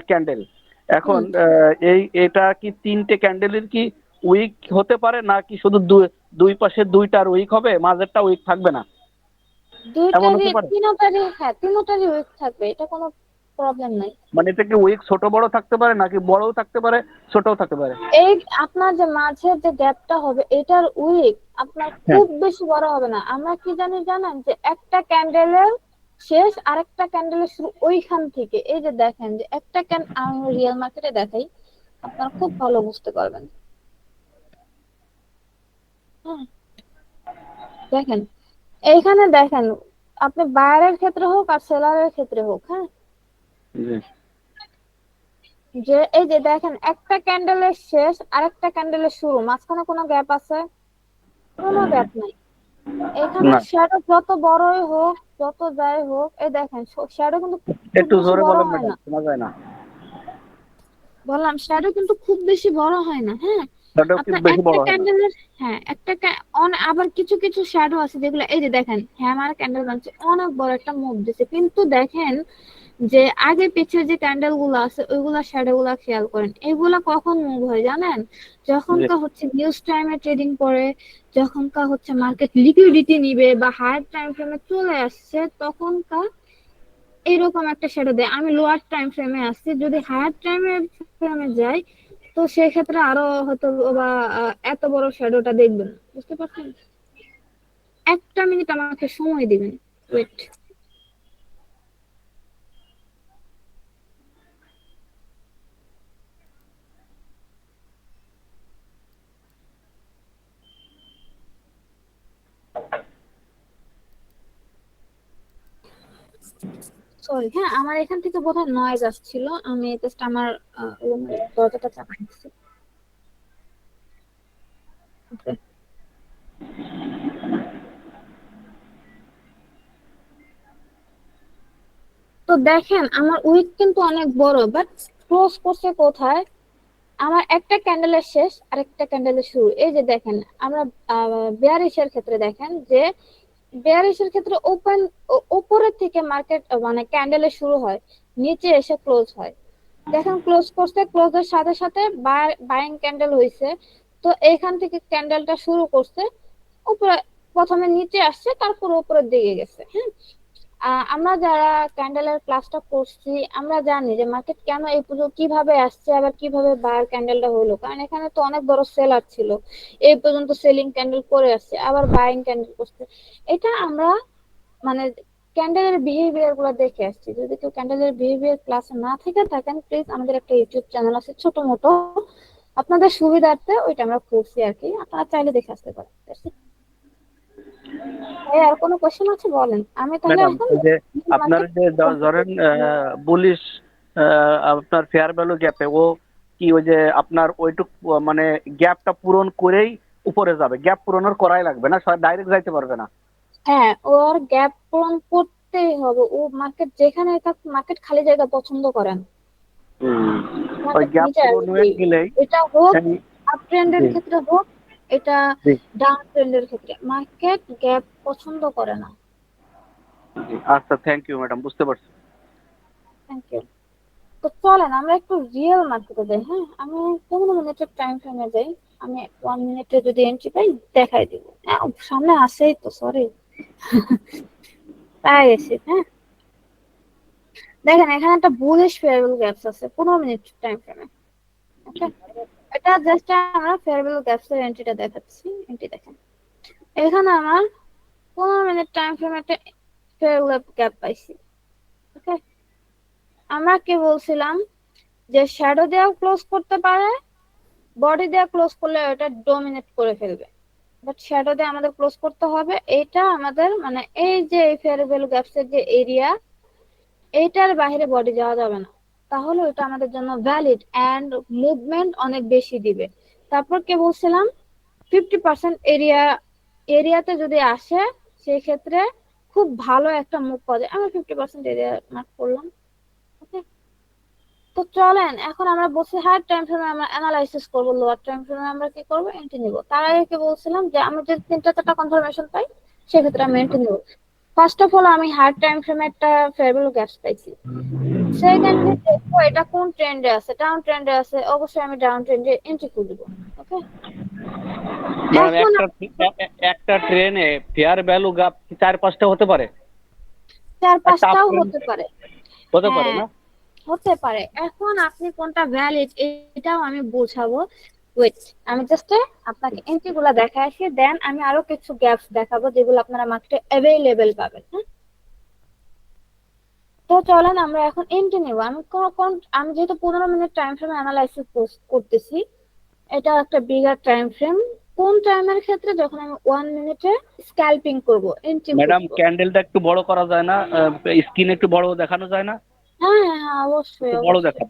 ক্যান্ডেল। এখন হুম এটা কি তিনটে ক্যান্ডেলের কি উইক হতে পারে, না কি শুধু দুই দুই পাশে দুইটার উইক হবে, মাঝেরটা উইক থাকবে না, এমন দুইটারই হতে পারে? তিনোটারই, হ্যাঁ তিনোটারই উইক থাকবে, এটা কোনো প্রবলেম নাই। মানে এটা কি উইক ছোট বড় থাকতে পারে, নাকি বড়ও থাকতে পারে ছোটও থাকতে পারে? এই আপনার যে মাঝের যে গ্যাপটা হবে এটার উইক আপনার হ্যাঁ। খুব বেশি বড় হবে না। আমরা কি জানি জানেন, যে একটা ক্যান্ডেলের শেষ আরেকটা ক্যান্ডেলের শুরু ওইখান থেকে, এই যে দেখেন যে একটা আমি রিয়েল মার্কেটে দেখাই, আপনারা খুব ভালো বুঝতে পারবেন। হ্যাঁ, দেখেন, এইখানে দেখেন, আপনি বায়ারের ক্ষেত্রে হোক আর সেলারের ক্ষেত্রে হোক, হ্যাঁ, জি। যে এই যে দেখেন একটা ক্যান্ডেলের শেষ আরেকটা ক্যান্ডেলের শুরু, মাঝখানে কোনো গ্যাপ আছে? কোনো গ্যাপ নাই। এখানে না, শ্যাডো যত বড়ই হোক, যত যাই হোক, এই দেখেন শ্যাডো কিন্তু খুব একটু বেশি জোরে বড় বলেন হয় ম্যাডাম, না। শোনা যায় না। বললাম শ্যাডো কিন্তু খুব বেশি বড় হয় না, হ্যাঁ। ওটাও কি আপনার বেশি একটা বড় হয় না? ক্যান্ডেলের, হ্যাঁ একটা আবার কিছু কিছু শ্যাডো আছে যেগুলো, এই যে দেখেন হ্যামার ক্যান্ডেল বানছে, অনেক বড় একটা মুভ দিছে, কিন্তু দেখেন যে আগে পিছে যে ক্যান্ডেল গুলো আছে ওইগুলা শ্যাডো গুলা খেয়াল করেন, এগুলা কখন মুভ হয় জানেন? যখন জি। কা হচ্ছে নিউজ টাইমে ট্রেডিং করে, যখন কা হচ্ছে মার্কেট লিকুইডিটি নিবে বা হায়ার টাইম ফ্রেমে চলে আসছে, তখন কা এরকম একটা শ্যাডো দেয়। আমি লোয়ার টাইম ফ্রেমে আসছি, যদি হায়ার টাইম ফ্রেমে যাই তো সেক্ষেত্রে আরো হয়তো বা এত বড় শ্যাডোটা দেখবেন, বুঝতে পারছেন? একটা মিনিট আমাকে সময় দিবেন, ওয়েট। সরি, হ্যাঁ আমার এখান থেকে বোধহয় নয়েজ আসছিল, আমি জাস্ট আমার রুমের দরজাটা চাপাই দিচ্ছি। Okay. তো দেখেন আমার উইক কিন্তু অনেক বড়, বাট ক্লোজ করছে কোথায়? আমার একটা ক্যান্ডেলের শেষ আরেকটা ক্যান্ডেলের শুরু। এই যে দেখেন আমরা বেয়ারিশের ক্ষেত্রে দেখেন যে বেয়ারিশের ক্ষেত্রে ওপেন উপরের থেকে মার্কেট মানে ক্যান্ডেলের শুরু হয়, নিচে এসে ক্লোজ হয়। দেখেন ক্লোজ করছে, ক্লোজের সাথে সাথে বাইং ক্যান্ডেল হইছে। তো এইখান থেকে ক্যান্ডেলটা শুরু করছে উপরে, প্রথমে নিচে আসছে তারপর উপরের দিকে গেছে। হ্যাঁ, আমরা যারা ক্যান্ডেলের ক্লাসটা করছি আমরা জানি যে মার্কেট কেন এই পর্যন্ত কিভাবে আসছে, আবার কিভাবে বার ক্যান্ডেলটা হলো। কারণ এখানে তো অনেক বড় সেলার ছিল, এই পর্যন্ত সেলিং ক্যান্ডেল করে আসছে, আবার বাইং ক্যান্ডেল করছে। এটা আমরা মানে ক্যান্ডেলের বিহেভিয়ার গুলো দেখে আসছি। যদি কেউ ক্যান্ডেলের বিহেভিয়ার ক্লাসে না থেকে থাকেন, প্লিজ আমাদের একটা ইউটিউব চ্যানেল আছে ছোট মতো, আপনাদের সুবিধার্থে ওইটা আমরা করছি আর কি, আপনারা চাইলে দেখে আসতে পারেন। আর কোনো কোশ্চেন আছে বলেন, আমি তাহলে ম্যাডাম এখন এই যে আপনার মার্কেট যে ধরেন বুলিশ আপনার ফেয়ার ভ্যালু গ্যাপে ও কি ওই যে আপনার ওইটুক মানে গ্যাপটা পূরণ করেই উপরে যাবে, গ্যাপ পূরণের করাই লাগবে না, ডাইরেক্ট যাইতে পারবে না? হ্যাঁ, ওর গ্যাপ পূরণ করতেই হবে। ও মার্কেট যেখানে থাক, মার্কেট খালি জায়গা পছন্দ করে না, হুম। ওই মার্কেট গ্যাপ নিচে পূরণ হয়ে আসবেই। গেলেই এটা হোক হ্যাঁ, আপ ট্রেন্ডের জি ক্ষেত্রে হোক, এটা জি ডাউন ট্রেন্ডের ক্ষেত্রে, মার্কেট গ্যাপ পছন্দ করে না। জি। আচ্ছা, থ্যাংক ইউ ম্যাডাম, বুঝতে পারছি। Thank you. তো চলেন আমরা একটু রিয়েল মার্কেটে যাই। হ্যাঁ, আমি 15 মিনিটের টাইম ফ্রেমে যাই। আমি 1 মিনিটে যদি এন্ট্রি পাই দেখাই দিব। সামনে আসেই তো, সরি তাই এসে। হ্যাঁ, দেখেন এখানে একটা বুলিশ ফেয়ারওয়েল গ্যাপস আছে 15 মিনিট টাইম ফ্রেমে। ওকে, এটা জাস্ট আমরা ফেয়ারওয়েল গ্যাপস এর এন্ট্রিটা দেখাচ্ছি। এন্ট্রি দেখেন, এখানে আমার 15 মিনিট টাইম ফ্রেমে একটা ফেয়ারওয়েল গ্যাপ পাইছি। ওকে, আমরা কি বলছিলাম যে শ্যাডো দেওয়া ক্লোজ করতে পারে, বডি দেওয়া ক্লোজ করলে এটা ডোমিনেট করে ফেলবে। বাট শ্যাডো দিয়ে আমাদের ক্লোজ করতে হবে, এটা আমাদের মানে এই যে এই ফেয়ারওয়েল গ্যাপস এর যে এরিয়া, এইটার বাইরে বডি যাওয়া যাবে না, তাহলে ওটা আমাদের জন্য ভ্যালিড অ্যান্ড মুভমেন্ট অনেক বেশি দিবে। তারপর কি বলছিলাম, 50% এরিয়াতে যদি আসে সেই ক্ষেত্রে খুব ভালো একটা মুভ পাওয়া যায়। আমি 50% এরিয়া মার্ক করলাম। ওকে, তো চলেন এখন আমরা বলছি হায়ার টাইম ফ্রেমে আমরা অ্যানালাইসিস করবো, লোয়ার টাইম ফ্রেমে আমরা কি করবো, এন্ট্রি নিব। তার আগে কি বলছিলাম যে আমি যদি 3টা 4টা কনফার্মেশন পাই সেক্ষেত্রে আমি এন্ট্রি নিব। ফার্স্ট অফ অল আমি হায়ার টাইম ফ্রেমে একটা ফেয়ারওয়েল গ্যাপস পাইছি। সেকেন্ডলি দেখবো এটা কোন ট্রেন্ডে আছে, ডাউন ট্রেন্ডে আছে, অবশ্যই আমি ডাউন ট্রেন্ডে এন্ট্রি করবো। ওকে, ম্যাডাম এখন একটা ট্রেনে ফেয়ার ভ্যালু গ্যাপ 4-5টা হতে পারে? চার একটা আপ পাঁচটাও ট্রেন হতে পারে। হতে পারে হ্যাঁ, না? হতে পারে। এখন আপনি কোনটা ভ্যালিড এটাও আমি বোঝাবো। ওয়েট, আমি জাস্ট আপনাকে এন্ট্রি গুলা দেখা আসি, দেন আমি আরো কিছু গ্যাপস দেখাবো যেগুলো আপনারা মার্কেটে অ্যাভেলেবেল পাবেন। হ্যাঁ, তো চলেন আমরা এখন এন্ট্রি নিব। আমি আমি যেহেতু 15 মিনিট টাইম ফ্রেম অ্যানালাইসিস করতেছি, এটা একটা বিগার টাইম ফ্রেম। কোন টাইমের ক্ষেত্রে, যখন আমি 1 মিনিটে স্ক্যাল্পিং করব, এন্ট্রি ম্যাডাম খুঁজবো। ক্যান্ডেলটা একটু বড় করা যায় না? স্ক্রিন একটু বড় দেখানো যায় না? হ্যাঁ হ্যাঁ হ্যাঁ, অবশ্যই একটু বড় অবশ্যই। দেখান।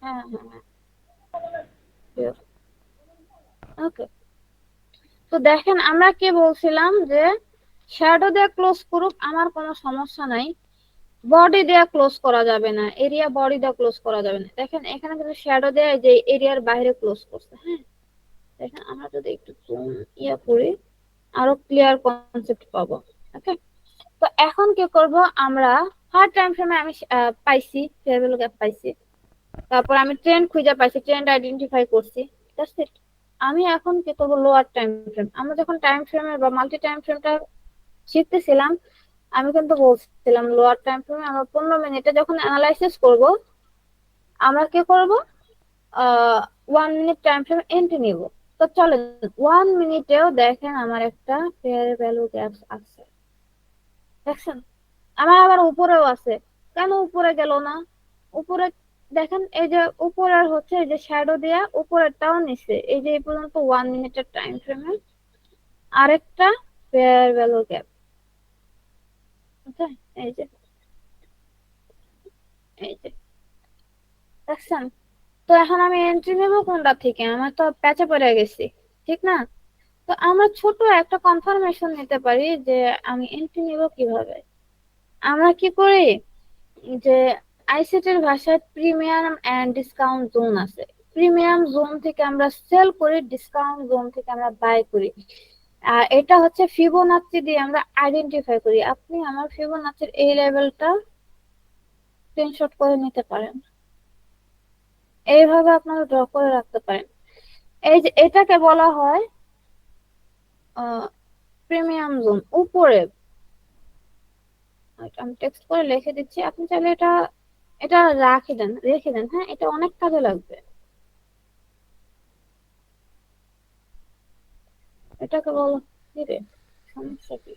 হ্যাঁ হ্যাঁ হ্যাঁ, ওকে। তো দেখেন আমরা কি বলছিলাম যে শ্যাডো দিয়ে ক্লোজ করুক আমার কোনো সমস্যা নাই, বডি দিয়ে ক্লোজ করা যাবে না, এরিয়া বডি দিয়ে ক্লোজ করা যাবে না। দেখেন এখানে কিন্তু শ্যাডো দেয়া যে এরিয়ার বাইরে ক্লোজ করছে। হ্যাঁ, দেখেন আমরা যদি একটু জুম করি আরো ক্লিয়ার কনসেপ্ট পাবো। ওকে, তো এখন কি করব, আমরা হার্ড টাইম ফ্রেমে আমি পাইছি ফেয়ারওয়েল গ্যাপ পাইছি, তারপর আমি ট্রেন্ড খুঁজে পাইছি, ট্রেন্ড আইডেন্টিফাই করছি। That's it. আমি এখন কি করবো, লোয়ার টাইম ফ্রেম। আমরা যখন টাইম ফ্রেমের বা মাল্টি টাইম ফ্রেমটা শিখতেছিলাম, আমি কিন্তু বলছিলাম লোয়ার টাইম ফ্রেমে আমরা 15 মিনিটে যখন অ্যানালাইসিস করব, আমরা কি করব, 1 মিনিট টাইম ফ্রেম এন্ট্রি নিব। তো চলেন 1 মিনিটেও দেখেন আমার একটা ফেয়ার ভ্যালু গ্যাপ আছে, দেখছেন? আমার আবার উপরেও আছে, কেন উপরে গেল না? উপরে দেখেন, এই যে উপরের হচ্ছে এই যে শ্যাডো দেয়া উপরেরটাও নিচে, এই যে এই পর্যন্ত 1 মিনিটের টাইম ফ্রেমে আরেকটা ফেয়ার ভ্যালু গ্যাপ। ওকে, এই যে এই যে দেখছেন? তো এখন আমি এন্ট্রি নেব কোনটা থেকে? আমার তো প্যাচে পড়ে গেছি, ঠিক না? তো আমরা ছোট একটা কনফার্মেশন নিতে পারি যে আমি এন্ট্রি নিব কিভাবে। আমরা কি করি যে আইসিটির ভাষায় প্রিমিয়াম এন্ড ডিসকাউন্ট জোন আছে। প্রিমিয়াম জোন থেকে আমরা সেল করি, ডিসকাউন্ট জোন থেকে আমরা বাই করি। আর এটা হচ্ছে ফিবোনাচ্চি দিয়ে আমরা আইডেন্টিফাই করি। আপনি আমার ফিবোনাচ্চির এই লেভেলটা স্ক্রিনশট করে নিতে পারেন, এইভাবে আপনারা ড্র করে রাখতে পারেন। এই যে এটাকে বলা হয় প্রিমিয়াম জোন। উপরে আমি টেক্সট করে লিখে দিচ্ছি, আপনি চাইলে এটা এটা রেখে দেন, হ্যাঁ, এটা অনেক কাজে লাগবে। এটাকে বলো কি রে, সমস্যা কি?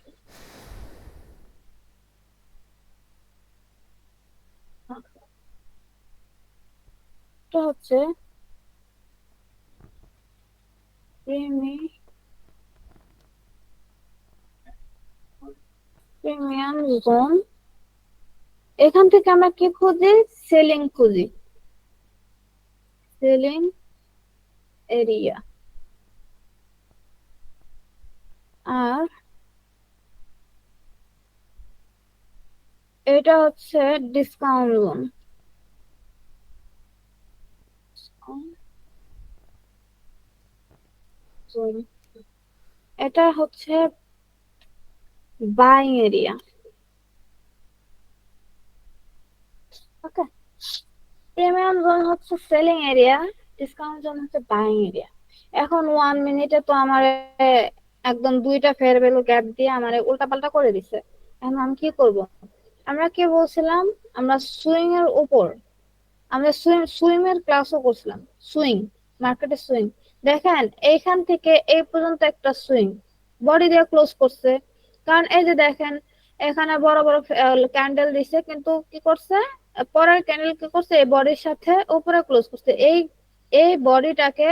এটা হচ্ছে প্রিমিয়াম জোন। এখান থেকে আমরা কি খুঁজি? সেলিং খুঁজি, সেলিং এরিয়া। আর এটা হচ্ছে ডিসকাউন্ট জোন। এটা হচ্ছে বাইং এরিয়া। ওকে, প্রিমিয়াম জোন হচ্ছে সেলিং এরিয়া, ডিসকাউন্ট জোন হচ্ছে বাইং এরিয়া। এখন 1 মিনিটে তো আমার একদম দুইটা ফেয়ার ভ্যালু গ্যাপ দিয়ে আমার উল্টাপাল্টা করে দিছে। এখন আমি কি করব? আমরা কি বলছিলাম? আমরা সুইং এর উপর, আমরা সুইং এর ক্লাসও করছিলাম। সুইং, মার্কেটে সুইং। দেখেন এইখান থেকে এই পর্যন্ত একটা সুইং বডি দিয়ে ক্লোজ করছে। কারণ এই যে দেখেন এখানে বড় বড় ক্যান্ডেল দিছে, কিন্তু কি করছে? পরের ক্যান্ডেল কি করছে? এই বডির সাথে উপরে ক্লোজ করছে। এই এই বডিটাকে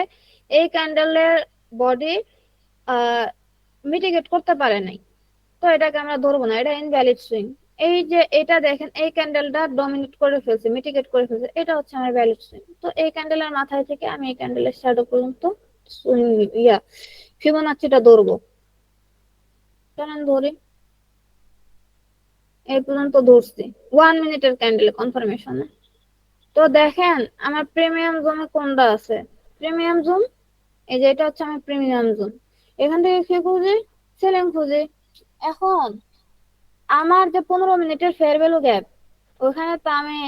এই ক্যান্ডেলের বডি আহ মিটিগেট করতে পারে নাই। তো এটাকে আমরা ধরবো না, এটা ইনভ্যালিড সুইং। এই যে এটা দেখেন এই ক্যান্ডেলটা ডমিনেট করে ফেলছে, মিটিগেট করে ফেলছে, এটা হচ্ছে আমার ভ্যালিড সুইং। তো এই ক্যান্ডেলের মাথায় থেকে আমি এই ক্যান্ডেলের শ্যাডো পর্যন্ত সুইং ইয়া ফিবোনাচ্চিটা ধরবো। চলেন ধরি, এই পর্যন্ত ধরছি 1 মিনিটের ক্যান্ডেল কনফার্মেশনে। তো দেখেন আমার প্রিমিয়াম জোনে কোনটা আছে? প্রিমিয়াম জোন, এই যে এটা হচ্ছে আমার প্রিমিয়াম জোন। এখান থেকে কি খুঁজি? সেলিং খুঁজি। এখন আমার যে 15 মিনিটের ফেয়ার ভ্যালু গ্যাপ, ওখানে তো আমি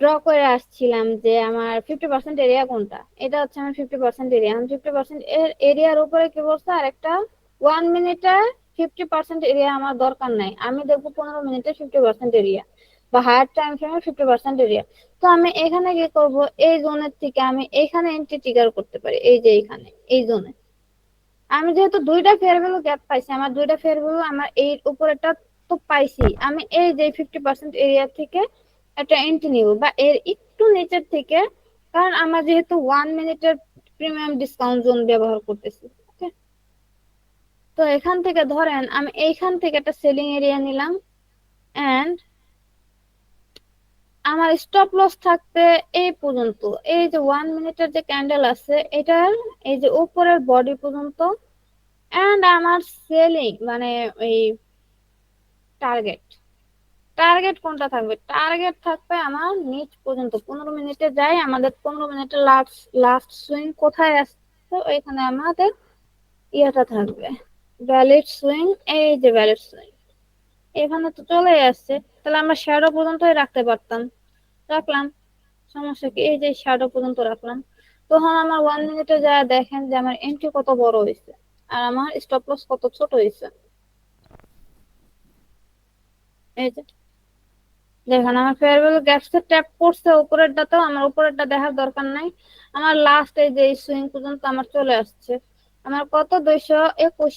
ড্র করে আসছিলাম যে আমার 50% এরিয়া কোনটা। এটা হচ্ছে আমার 50% এরিয়া। আমি 50% এর এরিয়ার উপরে কি বলছে? আর একটা 1 মিনিটে 50% এরিয়া আমার দরকার নাই, আমি দেখবো 15 মিনিটে 50% এরিয়া বা হায়ার টাইম ফ্রেমে 50% এরিয়া। তো আমি এখানে কি করব? এই জোনের থেকে আমি এখানে এন্ট্রি ট্রিগার করতে পারি, এই যে এখানে এই জোনে। আমি যেহেতু দুইটা ফেয়ার ভ্যালু গ্যাপ পাইছি, আমার দুইটা ফেয়ার ভ্যালু আমার এই উপরেটা তো পাইছি, আমি এই যে 50% এরিয়া থেকে একটা এন্ট্রি নিব বা এর একটু নিচের থেকে। কারণ আমরা যেহেতু 1 মিনিটের প্রিমিয়াম ডিসকাউন্ট জোন ব্যবহার করতেছি। Okay? তো এখান থেকে ধরেন আমি এইখান থেকে একটা সেলিং এরিয়া নিলাম, এন্ড আমার স্টপ লস থাকতে এই পর্যন্ত, এই যে 1 মিনিটের যে ক্যান্ডেল আছে এটার এই যে উপরের বডি পর্যন্ত। এন্ড আমার সেলিং মানে এই টার্গেট, টার্গেট কোনটা থাকবে? টার্গেট থাকবে আমার নিচ পর্যন্ত। 15 মিনিটে যাই, আমাদের 15 মিনিটের লাস্ট লাস্ট সুইং কোথায় আসছে? ওইখানে আমাদের ইয়েটা থাকবে, ভ্যালিড সুইং। এই যে ভ্যালিড সুইং এখানে তো চলে আসছে, তাহলে আমরা শ্যাডো পর্যন্তই রাখতে পারতাম, রাখলাম। সমস্যা কি? এই যে শ্যাডো পর্যন্ত রাখলাম। তখন আমার 1 মিনিটে যা দেখেন যে আমার এন্ট্রি কত বড় হয়েছে আর আমার স্টপ লস কত ছোট হয়েছে। এই যে দেখেন আমার ফেয়ার ভ্যালু গ্যাপসে ট্যাপ করছে উপরেরটাতেও, আমার উপরেরটা দেখার দরকার নাই। আমার লাস্ট এই যে সুইং পর্যন্ত আমার চলে আসছে। আমার কত 221,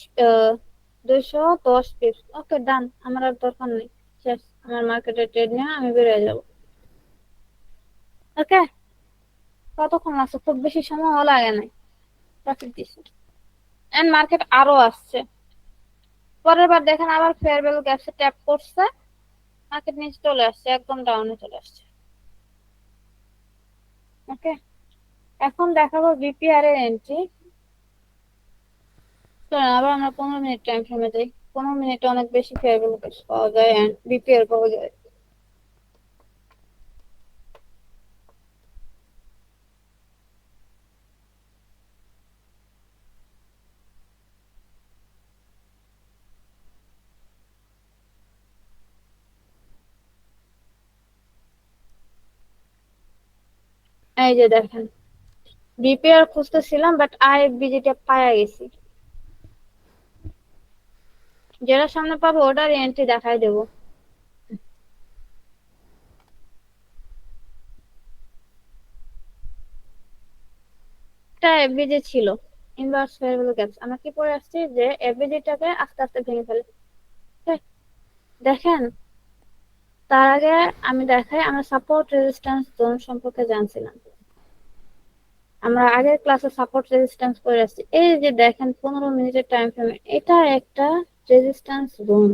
210 পিপস। ওকে ডান, আমার আর দরকার নেই। শেষ, আমার মার্কেটে ট্রেড নিয়ে আমি বেরিয়ে যাব। ওকে, কতক্ষণ লাগছে? খুব বেশি সময়ও লাগে নাই, প্রফিট দিছে। এন্ড মার্কেট আরো আসছে। পরের বার দেখেন আবার ফেয়ার ভ্যালু গ্যাপসে ট্যাপ করছে, মার্কেট নিচে চলে আসছে, একদম ডাউনে চলে আসছে। ওকে, এখন দেখাবো বিপিআর এর এন্ট্রি। আবার আমরা 15 মিনিট টাইম ফ্রেমে যাই। 15 মিনিটে অনেক বেশি ফেয়ার ভ্যালু গ্যাপস পাওয়া যায় এন্ড বিপিআর পাওয়া যায়। এই যে দেখেন, বিপিআর খুঁজতেছিলাম বাট আইএফবিজিটা পায়া গেছি। যেটা সামনে পাবো ওটার এন্ট্রি দেখাই দেবো। এটা এফবিজি ছিল, ইনভার্স ফেয়ার ভ্যালু গ্যাপস। আমরা কি পড়ে আসছি যে এফবিজিটাকে আস্তে আস্তে ভেঙে ফেলে। ঠিক? দেখেন, তার আগে আমি দেখাই আমরা সাপোর্ট রেজিস্ট্যান্স জোন সম্পর্কে জানছিলাম। আমরা আগের ক্লাসে সাপোর্ট রেজিস্ট্যান্স করে আসছি। এই যে দেখেন 15 মিনিটের টাইম ফ্রেমে এটা একটা রেজিস্ট্যান্স জোন।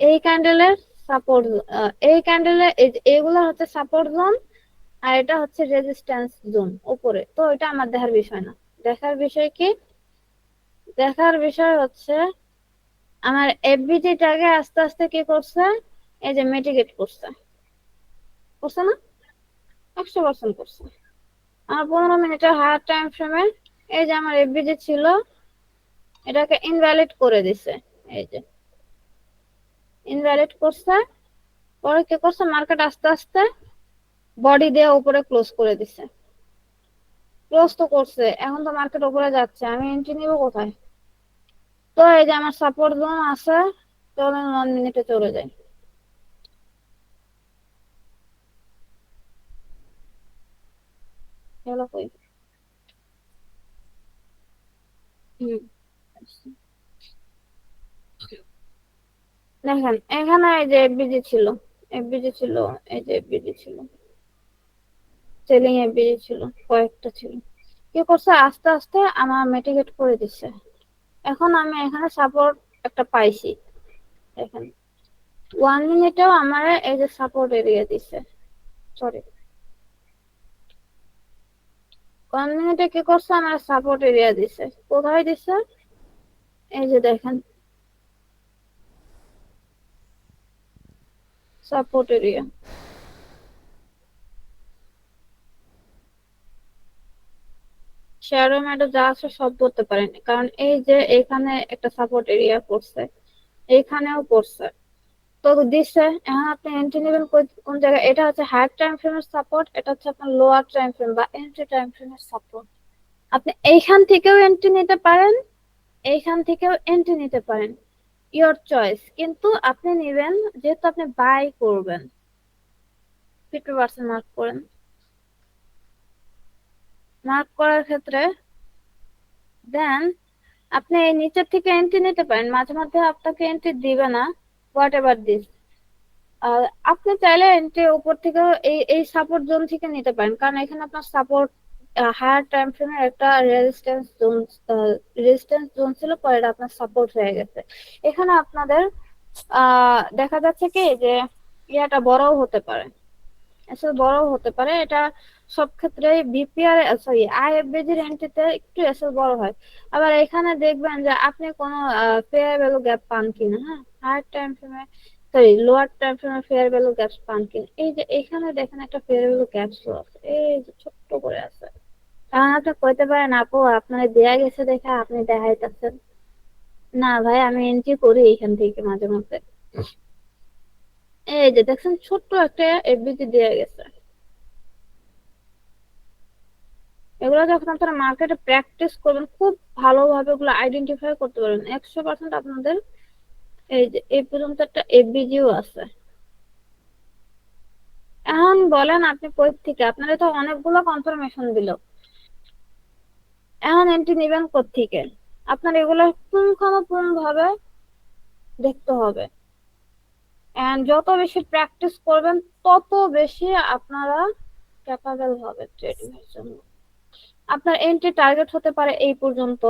এই ক্যান্ডেলের সাপোর্ট, এই ক্যান্ডেলে এইগুলো হচ্ছে সাপোর্ট জোন, আর এটা হচ্ছে রেজিস্ট্যান্স জোন উপরে। তো এটা আমার দেখার বিষয় না। দেখার বিষয় কি? দেখার বিষয় হচ্ছে আমার এফবিজিটাকে আস্তে আস্তে কি করছে, এই যে মিটিগেট করছে। করছে না? 100% করছে। আমার 15 মিনিটের হায়ার টাইম ফ্রেমে এই যে আমার এফবিজি ছিল, এটাকে ইনভ্যালিড করে দিছে। এই যে ইনভ্যালিড করছে। পরে কি করছে, মার্কেট আস্তে আস্তে বডি দিয়ে উপরে ক্লোজ করে দিছে। ক্লোজ তো করছে, এখন তো মার্কেট উপরে যাচ্ছে, আমি এন্ট্রি নিব কোথায়? তো এই যে আমার সাপোর্ট জোন আছে, চলেন 1 মিনিটে চলে যাই। চলো কই। হুম, দেখেন এখানে এই যে এফবিজি ছিল, এফবিজি ছিল, এই যে এফবিজি ছিল, সেলিং এফবিজি ছিল, কয়েকটা ছিল। কি করছে, আস্তে আস্তে আমার মিটিগেট করে দিচ্ছে। এখন আমি এখানে সাপোর্ট একটা পাইছি। দেখেন 1 মিনিটেও আমার এই যে সাপোর্ট এরিয়া দিচ্ছে। সরি, 1 মিনিটে কি করছে, আমার সাপোর্ট এরিয়া দিছে। কোথায় দিছে? এই যে দেখেন সাপোর্ট এরিয়া। শেয়ার ম্যাটো যা আছে সব ধরতে পারেনি, কারণ এই যে এখানে একটা সাপোর্ট এরিয়া করছে, এইখানেও করছে। তো দিচ্ছে, এখন আপনি এন্ট্রি নেবেন কোন জায়গায়? এটা হচ্ছে হায়ার টাইম ফ্রেমের সাপোর্ট, এটা হচ্ছে আপনার লোয়ার টাইম ফ্রেম বা এন্ট্রি টাইম ফ্রেমের সাপোর্ট। আপনি এইখান থেকেও এন্ট্রি নিতে পারেন, এইখান থেকেও এন্ট্রি নিতে পারেন, ইয়োর চয়েস। কিন্তু আপনি নেবেন, যেহেতু আপনি বাই করবেন, 50% মার্ক করেন। মার্ক করার ক্ষেত্রে দেন আপনি এই নিচের থেকে এন্ট্রি নিতে পারেন, মাঝে মধ্যে আপনাকে এন্ট্রি দিবে না, হোয়াট এভার দিস। আপনি চাইলে এন্ট্রি উপর থেকেও এই এই সাপোর্ট জোন থেকে নিতে পারেন, কারণ এখানে আপনার সাপোর্ট হায়ার টাইম ফ্রেমের একটা রেজিস্ট্যান্স জোন ছিল, পরে এটা আপনার সাপোর্ট হয়ে গেছে। এখানে আপনাদের দেখা যাচ্ছে কি যে ইয়াটা বড়ও হতে পারে, আসলে বড়ও হতে পারে। এটা সব ক্ষেত্রে বিপিআর সরি আইএফবিজি এন্ট্রিতে একটু এসএল বড় হয়। আবার এখানে দেখবেন যে আপনি কোনো ফেয়ার ভ্যালু গ্যাপ পান কিনা, হ্যাঁ, হায়ার টাইম ফ্রেমে সরি লোয়ার টাইম ফ্রেমে ফেয়ার ভ্যালু গ্যাপ পান কিনা। এই যে এখানে দেখেন একটা ফেয়ার ভ্যালু গ্যাপ আছে, এই যে ছোট্ট করে আছে। কারণ আপনি কইতে পারেন আপু আপনার দেয়া গেছে দেখে আপনি দেখাইতেছেন। না ভাই, আমি এন্ট্রি করি এখান থেকে মাঝে মধ্যে। এই যে দেখছেন ছোট্ট একটা এফবিজি দেয়া গেছে। এগুলো যখন আপনারা মার্কেটে প্র্যাকটিস করবেন, খুব ভালোভাবে ওগুলো আইডেন্টিফাই করতে পারবেন, 100% আপনাদের এই যে এই পর্যন্ত একটা এফবিজিও আছে। এখন বলেন আপনি কই থেকে, আপনারা তো অনেকগুলো কনফার্মেশন দিল, এখন এন্ট্রি নিবেন কোত্থেকে? আপনার এগুলো পুঙ্খানুপুঙ্খ ভাবে দেখতে হবে, এন্ড যত বেশি প্র্যাকটিস করবেন তত বেশি আপনারা ক্যাপাবল হবে ট্রেডিং এর জন্য। আপনার এন্ট্রি টার্গেট হতে পারে এই পর্যন্ত,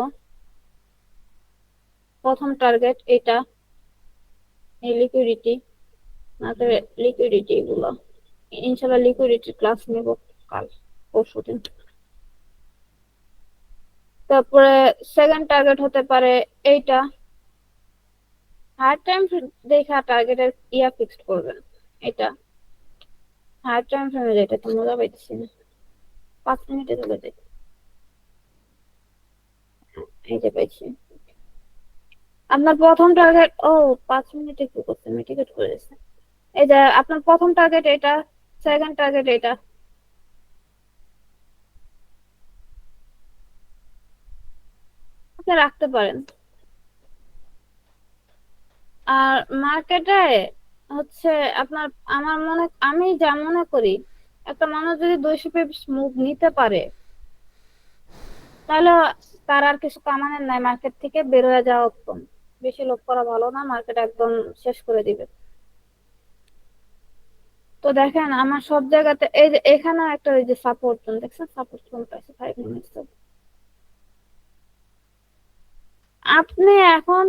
প্রথম টার্গেট এটা, এই লিকুইডিটি, লিকুইডিটি গুলো ইনশাল্লাহ লিকুইডিটি ক্লাস নেব কাল পরশুদিন। তারপরে সেকেন্ড টার্গেট হতে পারে এইটা, হার্ড টাইম দেখা টার্গেটের ফিক্সড করবেন। এটা হার্ড টাইম ফ্রেমে, যেটা তো মজা পাইতেছি না, 5 মিনিটে চলে যাই। এই যে পাইছি। আপনার প্রথম টার্গেট, ও 5 মিনিটে কি করতে মিটিগেট করে দিচ্ছে। এই যে আপনার প্রথম টার্গেট এটা, সেকেন্ড টার্গেট এটা। আপনি রাখতে পারেন। আর মার্কেটে হচ্ছে আপনার, আমি যা মনে করি, একটা মানুষ যদি 200 পিপস মুভ নিতে পারে, তাহলে তার আর কিছু কামানের নাই, মার্কেট থেকে বের হয়ে যাওয়া উত্তম। বেশি লোভ করা ভালো না, মার্কেট একদম শেষ করে দিবে। তো দেখেন আমার সব জায়গাতে, এই যে এখানে একটা, ওই যে সাপোর্ট জোন দেখছেন, সাপোর্ট জোন পাইছে 5 মিনিটস। আপনি এখন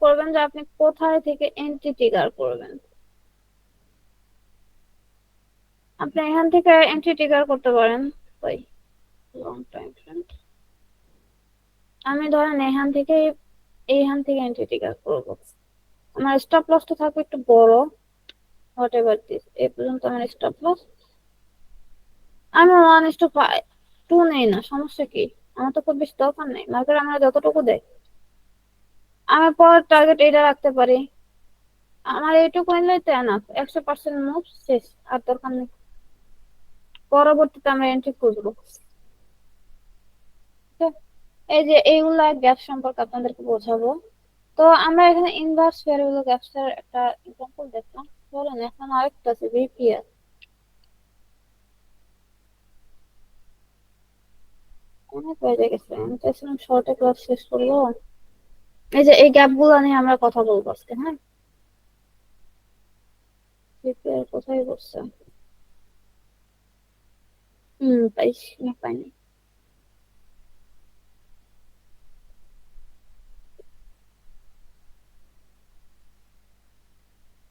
করবেন যে আপনি কোথায় থেকে এন্ট্রি ট্রিগার করবেন। আপনি এখান থেকে এন্ট্রি ট্রিগার করতে পারেন। ওই লং টাইম ফ্রেম, আমি ধরেন এইখান থেকে এন্ট্রি ট্রিগার করবো। আমার স্টপ লসটা থাকবে একটু বড়, হোয়াট এভার দিস, এই পর্যন্ত আমার স্টপ লস। আমি 1:2 নেই না, সমস্যা কি? আমার তো খুব বেশি দরকার নেই, মার্কেট আমরা যতটুকু দেয়। আমি পরের টার্গেট এটা রাখতে পারি, আমার এইটুকু নিলেই তো এনাফ, 100% মুভ শেষ, আর দরকার নেই। পরবর্তীতে আমরা এন্ট্রি খুঁজবো। তো এই যে এইগুলা গ্যাপ সম্পর্কে আপনাদেরকে বোঝাবো। তো আমরা এখানে ইনভার্স ভ্যারিয়েবল গ্যাপস এর একটা এক্সাম্পল দেখলাম। চলেন এখন আরেকটা আছে ভিপিএস। অনেক হয়ে গেছে, আমি চাইছিলাম শর্টে ক্লাস শেষ করবো। এই যে এই গ্যাপ গুলো নিয়ে আমরা কথা বলবো আজকে, হ্যাঁ। ভিপিএস কোথায় বসছে? পাইছি না, পাইনি।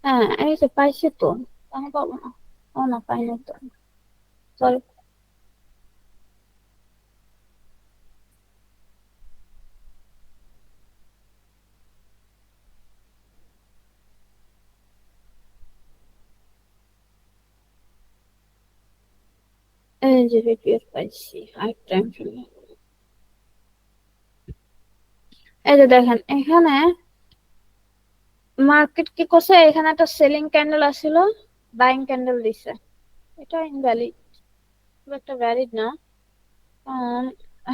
হ্যাঁ এই যে পাইছি তো, আমি পাবো না? ও না, পাইনি তো, সরি। এই যে ভিপিএস পাইছি, হাইট টাইম ফ্রেম। এই যে দেখেন এখানে মার্কেট কি করছে, এখানে একটা সেলিং ক্যান্ডেল আসছিল, বাইং ক্যান্ডেল দিছে। এটা ইনভ্যালিড, খুব একটা ভ্যালিড না। উম,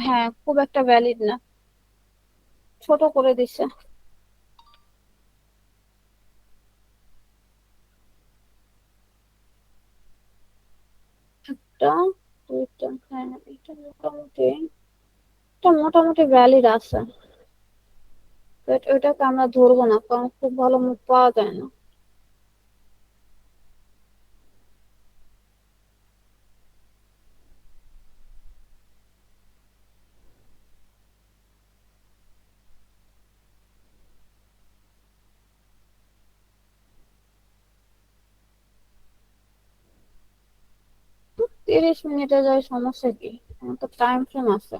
হ্যাঁ খুব একটা ভ্যালিড না, ছোট করে দিছে। একটা, দুইটা, হ্যাঁ এটা মোটামুটি ভ্যালিড আছে। বাট ওইটাকে আমরা ধরবো না, কারণ খুব ভালো মুখ পাওয়া যায় না। 30 মিনিটে যায়, সমস্যা কি? আমার তো টাইম ফ্রেম আছে।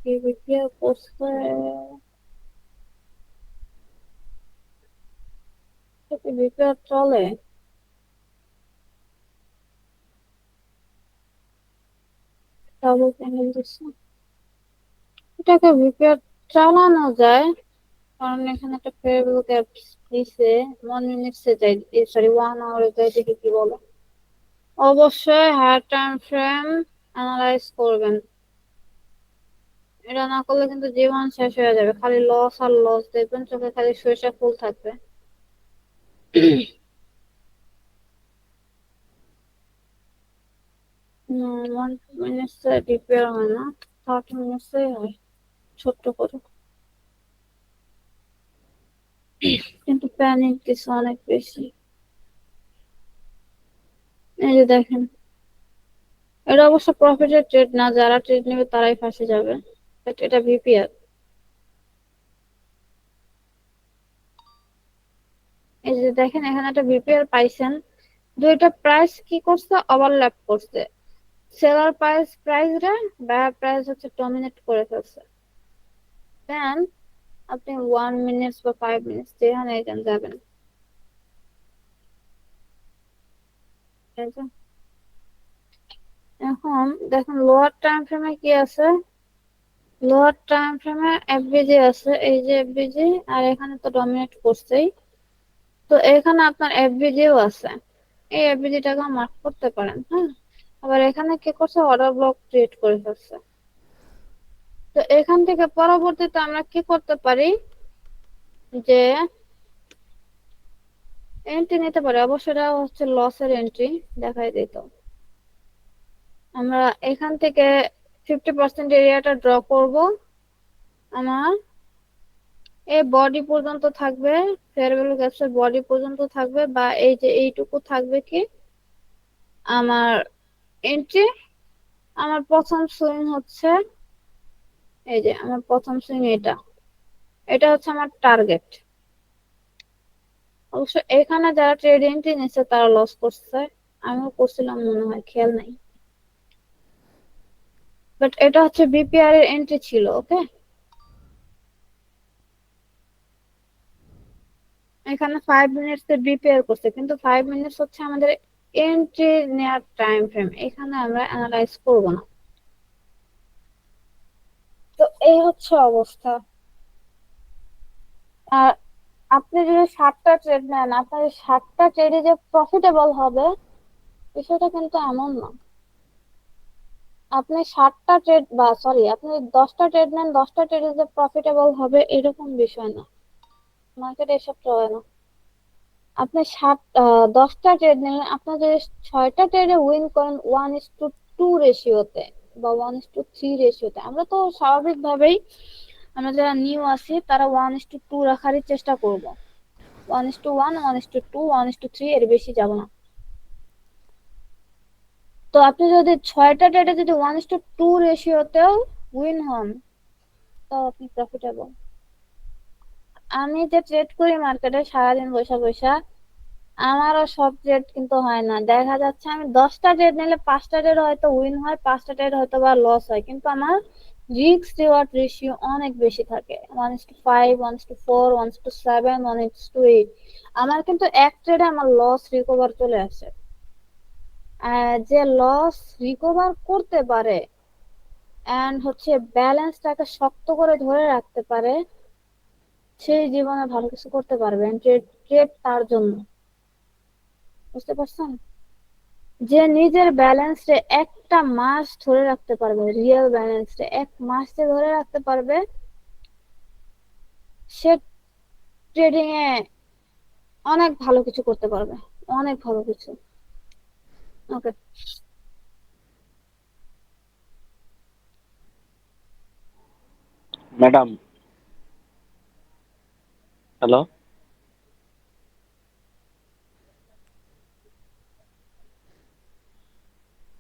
কি বিক্রিয়া করছে, কি বিক্রিয়া চলে? ডাবল ক্যান্ডেল দিচ্ছে, এটাকে ভিপিআর চালানো যায়, কারণ এখানে একটা ফেসবুক অ্যাপস দিছে 1 মিনিটসে যাই, সরি 1 আওয়ারে যাই, দেখি কি বলে। অবশ্যই হায়ার টাইম ফ্রেম অ্যানালাইজ করবেন, এটা না করলে কিন্তু জীবন শেষ হয়ে যাবে, খালি লস আর লস দেখবেন, চোখে খালি সরিষা ফুল থাকবে। 1 মিনিটসে রিপেয়ার হয় না, 30 মিনিটসে হয় ছোট্ট করে, কিন্তু প্যানিক কিছু অনেক বেশি। এই যে দেখেন, এটা অবশ্য প্রফিটের ট্রেড না, যারা ট্রেড নেবে তারাই ফাঁসে যাবে, বাট এটা ভিপিআর। এই যে দেখেন, এখানে একটা ভিপিআর পাইছেন, দুইটা প্রাইস কি করছে, ওভারল্যাপ করছে, সেলার প্রাইস রে বায়ার প্রাইস হচ্ছে ডমিনেট করে ফেলছে। দেন আপনি 1 মিনিট বা 5 মিনিট যেখানে এখানে যাবেন। এই যে এখন দেখেন লোয়ার টাইম ফ্রেমে কি আছে, লোয়ার টাইম ফ্রেমে এফবিজি আছে, এই যে এফবিজি, আর এখানে তো ডমিনেট করছেই, তো এখানে আপনার এফবিজিও আছে, এই এফবিজিটাকে মার্ক করতে পারেন। হ্যাঁ, আবার এখানে কি করছে, অর্ডার ব্লক ক্রিয়েট করে ফেলছে। তো এখান থেকে পরবর্তীতে আমরা কি করতে পারি, যে এন্ট্রি নিতে পারি, অবশ্যই এটা হচ্ছে লসের এন্ট্রি দেখাই দিত। আমরা এখান থেকে 50% এরিয়াটা ড্র করব, আমার এই বডি পর্যন্ত থাকবে, ফেয়ার ভ্যালু গ্যাপসের বডি পর্যন্ত থাকবে, বা এই যে এইটুকু থাকবে কি আমার এন্ট্রি। আমার প্রথম সুইং হচ্ছে, এই যে আমার প্রথম সুইং এটা, এটা হচ্ছে আমার টার্গেট। অবশ্য এখানে যারা ট্রেড এন্ট্রি নিচ্ছে তারা লস করছে, আমিও করছিলাম মনে হয়, খেয়াল নাই, বাট এটা হচ্ছে বিপিআর এর এন্ট্রি ছিল। ওকে, এখানে 5 মিনিটস এর বিপিআর করছে, কিন্তু 5 মিনিটস হচ্ছে আমাদের এন্ট্রি নেওয়ার টাইম ফ্রেম, এখানে আমরা অ্যানালাইজ করব না। তো এই হচ্ছে অবস্থা। আর আপনি যদি 60টা ট্রেড নেন, আপনার 60টা ট্রেডে যে প্রফিটেবল হবে বিষয়টা কিন্তু এমন না। আপনি 60টা ট্রেড, বা সরি, আপনি 10টা ট্রেড নেন, 10টা ট্রেডে যে প্রফিটেবল হবে এরকম বিষয় না, মার্কেটে এসব চলে না। আপনি 10টা ট্রেড নিলেন, আপনার যদি 6টা ট্রেডে উইন করেন 1:2 রেশিওতে বা 1:3 রেশিওতে, আমরা তো স্বাভাবিকভাবেই, আমরা যারা নিউ আছি তারা 1:2 রাখারই চেষ্টা করব, 1:1, 1:2, 1:3, এর বেশি যাব না। তো আপনি যদি 6টা ট্রেডে যদি 1:2 রেশিওতেও উইন হন, তো আপনি প্রফিটেবল। আমি যে ট্রেড করি মার্কেটে সারাদিন বৈশা বৈশা, আমারও সব ট্রেড কিন্তু হয় না, দেখা যাচ্ছে আমি 10টা ট্রেড নিলে 5টা ট্রেড হয়তো উইন হয়, 5টা ট্রেড হয়তো বা লস হয়, কিন্তু আমার রিস্ক রিওয়ার্ড রেশিও অনেক বেশি থাকে, 1:5, 1:4, 1:7, 1:8। আমার কিন্তু এক ট্রেডে আমার লস রিকভার চলে আসে। যে লস রিকভার করতে পারে এন্ড হচ্ছে ব্যালেন্সটাকে শক্ত করে ধরে রাখতে পারে, সেই জীবনে ভালো কিছু করতে পারবে। ট্রেড ট্রেড তার জন্য, বুঝতে পারছেন? যে নিজের ব্যালেন্সে একটা মাস ধরে রাখতে পারবে, রিয়েল ব্যালেন্সে 1 মাস যে ধরে রাখতে পারবে, সে ট্রেডিং এ অনেক ভালো কিছু করতে পারবে, অনেক ভালো কিছু। ওকে, ম্যাডাম, হ্যালো,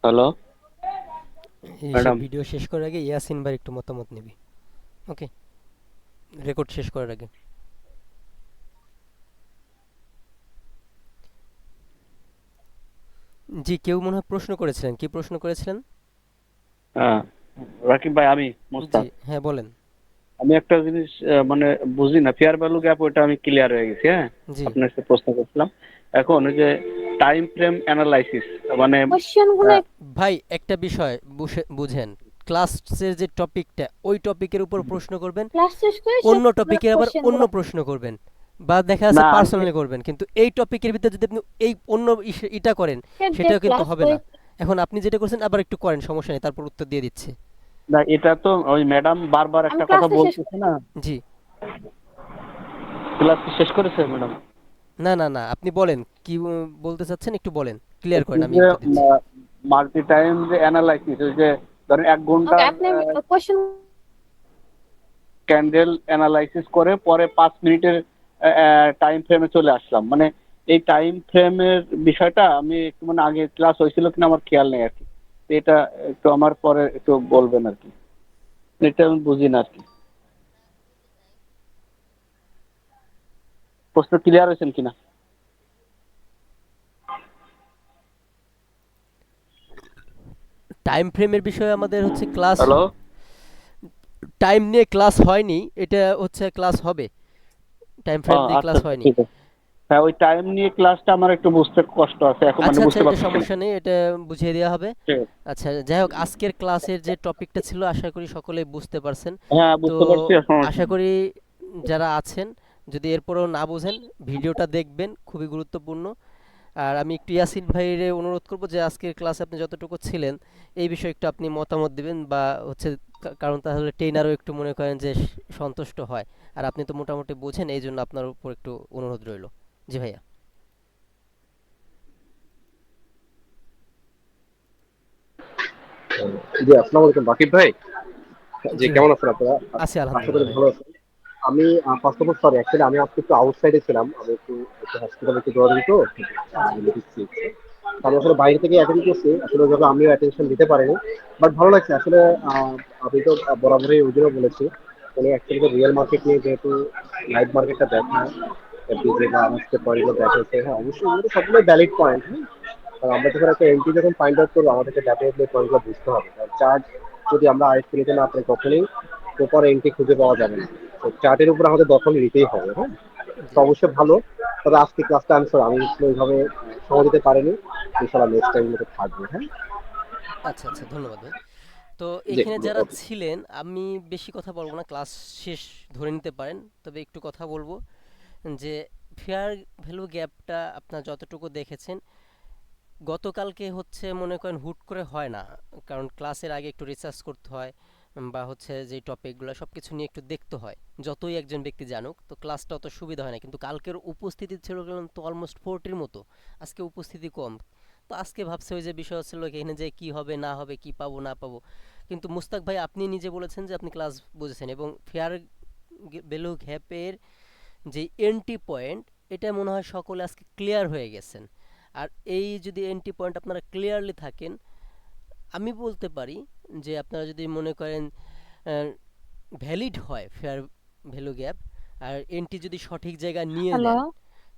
হ্যালো এসে ম্যাডাম। ভিডিও শেষ করার আগে ইয়াসিন ভাই একটু মতামত নিবি। ওকে, রেকর্ড শেষ করার আগে। জি, কেউ মনে হয় প্রশ্ন করেছিলেন, কি প্রশ্ন করেছিলেন? হ্যাঁ, রাকিব ভাই, আমি জি, মুস্তাক। হ্যাঁ বলেন। আমি একটা জিনিস মানে বুঝি না, ফেয়ার ভ্যালু গ্যাপ, ওইটা আমি ক্লিয়ার হয়ে গেছি। হ্যাঁ, জি, আপনার সাথে প্রশ্ন করছিলাম। এখন ওই যে টাইম ফ্রেম অ্যানালাইসিস, মানে কোশ্চেন গুলো আহ, ভাই একটা বিষয় বুঝেন, ক্লাসের যে টপিকটা ওই টপিকের উপর প্রশ্ন করবেন, ক্লাস শেষ করে সব অন্য টপিকের আবার কোশ্চেন অন্য গুলো। প্রশ্ন করবেন, বা দেখা যাচ্ছে না আমি পার্সোনালি করবেন, কিন্তু এই টপিকের ভিতরে যদি আপনি এই অন্য ইটা করেন যে সেটাও কিন্তু ক্লাস হবে করে না। এখন আপনি যেটা করছেন আবার একটু করেন, সমস্যা নেই, তারপর উত্তর দিয়ে দিচ্ছে। না, এটা তো ওই ম্যাডাম বারবার আমি একটা কথা ক্লাসটা শেষ বলতেছে করি। না। জি। ক্লাস শেষ করেছে ম্যাডাম? না না না, আপনি বলেন কি বলতে চাচ্ছেন, একটু বলেন, ক্লিয়ার বলছি করেন, আমি যে উত্তর দিচ্ছি। মাল্টি টাইম যে অ্যানালাইসিস, ওই যে ধরেন 1 ঘন্টা ওকে, আপনি কোশ্চেন। ক্যান্ডেল অ্যানালাইসিস করে পরে 5 মিনিটের টাইম ফ্রেমে চলে আসলাম, মানে এই টাইম ফ্রেমের বিষয়টা আমি একটু মানে আগে ক্লাস হয়েছিল কিনা আমার খেয়াল নেই আর কি। তো এটা একটু আমার পরে একটু বলবেন আর কি, এটা আমি বুঝি না আর কি। প্রশ্ন ক্লিয়ার হয়েছেন কিনা? টাইম ফ্রেমের বিষয়ে আমাদের হচ্ছে ক্লাস, হ্যালো। টাইম নিয়ে ক্লাস হয়নি, এটা হচ্ছে ক্লাস হবে, টাইম ও ফ্রেম দিয়ে আচ্ছা ক্লাস আচ্ছা, হয়নি। ঠিক আছে। হ্যাঁ, ওই টাইম নিয়ে ক্লাসটা আমার একটু বুঝতে কষ্ট আছে এখন, মানে আচ্ছা আচ্ছা, বুঝতে এটা পারতেছি না। সমস্যা নেই, এটা বুঝিয়ে দেওয়া হবে। ঠিক আছে। আচ্ছা, যাই হোক, আজকের ক্লাসের যে টপিকটা ছিল আশা করি সকলেই বুঝতে পারছেন। হ্যাঁ, তো বুঝতে পারছি, সমস্যা আশা নেই। করি যারা আছেন, যদি এরপরেও না বোঝেন ভিডিওটা দেখবেন, খুবই গুরুত্বপূর্ণ। আর আমি একটু ইয়াসিন ভাইয়ের অনুরোধ করব যে আজকের ক্লাসে আপনি যতটুকু ছিলেন এই বিষয়ে একটু আপনি মতামত দিবেন, বা হচ্ছে কারণ তাহলে ট্রেনারও একটু মনে করেন যে সন্তুষ্ট হয়। আর আপনি তো মোটামুটি বোঝেন, এই জন্য আপনার উপর একটু অনুরোধ রইল। জি ভাইয়া। জি, আসসালামু আলাইকুম বাকিব ভাই। জি, জি ভাই, কেমন আছেন আপনারা? আছি আশা আলহামদুলিল্লাহ করি ভাই। ভালো আছেন। আমি first of all sorry, actually আমি আজকে একটু আউটসাইডে ছিলাম, আমি একটু একটু হসপিটালে একটু দৌড়াদৌড়ি তো জি দেখছি। তো আমি আসলে বাইরে থেকে অ্যাটেন্ড করছি, আসলে ওইভাবে আমিও অ্যাটেনশন দিতে পারিনি, বাট ভালো লাগছে আসলে। আমি তো বরাবরই ওইজন্য বলেছি, উনি অ্যাকচুয়ালি রিয়েল মার্কেট নিয়ে যেহেতু লাইভ মার্কেটটা দেখায়, বিজে বা আজকে পয়েন্টগুলো দেখাচ্ছে, হ্যাঁ অবশ্যই এগুলো সবগুলো ভ্যালিড পয়েন্ট। আর আমরা যখন একটা এন্ট্রি যখন ফাইন্ড আউট করবো, আমাদেরকে ডেফিনেটলি পয়েন্টগুলো বুঝতে হবে। কারণ চার্ট যদি আমরা আয়ত্ত নিতে না পারি, কখনোই প্রপার এন্ট্রি খুঁজে পাওয়া যাবে না। তো চার্টের উপর আমাদের দখল নিতেই হবে, হ্যাঁ। তো জি। অবশ্যই ভালো। তবে আজকে ক্লাসটা আমি sorry, আমি আসলে ওইভাবে সময় দিতে পারিনি। ইনশাল্লাহ নেক্সট টাইম মতো থাকবে, হ্যাঁ। আচ্ছা আচ্ছা, ধন্যবাদ ভাই। তো জি, এখানে যারা ওকে। ছিলেন, আমি বেশি কথা বলবো না, ক্লাস শেষ ধরে নিতে পারেন, তবে একটু কথা বলবো যে ফেয়ার ভ্যালু গ্যাপটা আপনার যতটুকু দেখেছেন গতকালকে হচ্ছে মনে করেন হুট করে হয় না, কারণ ক্লাসের আগে একটু রিসার্চ করতে হয়, বা হচ্ছে যে টপিকগুলো সব কিছু নিয়ে একটু দেখতে হয়, যতই একজন ব্যক্তি জানুক, তো ক্লাসটা অত সুবিধা হয় না। কিন্তু কালকের উপস্থিতি ছিল তো অলমোস্ট 40-র মতো, আজকে উপস্থিতি কম। তো আজকে ভাবছে ওই যে বিষয় হচ্ছিল এখানে যে কি হবে না হবে, কি পাবো না পাবো। কিন্তু মুস্তাক ভাই আপনি নিজে বলেছেন যে আপনি ক্লাস বুঝেছেন, এবং ফেয়ার ভ্যালু গ্যাপের যে এন্ট্রি পয়েন্ট, এটা মনে হয় সকলে আজকে ক্লিয়ার হয়ে গেছেন। আর এই যদি এন্ট্রি পয়েন্ট আপনারা ক্লিয়ারলি থাকেন, আমি বলতে পারি যে আপনারা যদি মনে করেন ভ্যালিড হয় ফেয়ার ভ্যালু গ্যাপ, আর এন্ট্রি যদি সঠিক জায়গায় নিয়ে হ্যালো। দেন,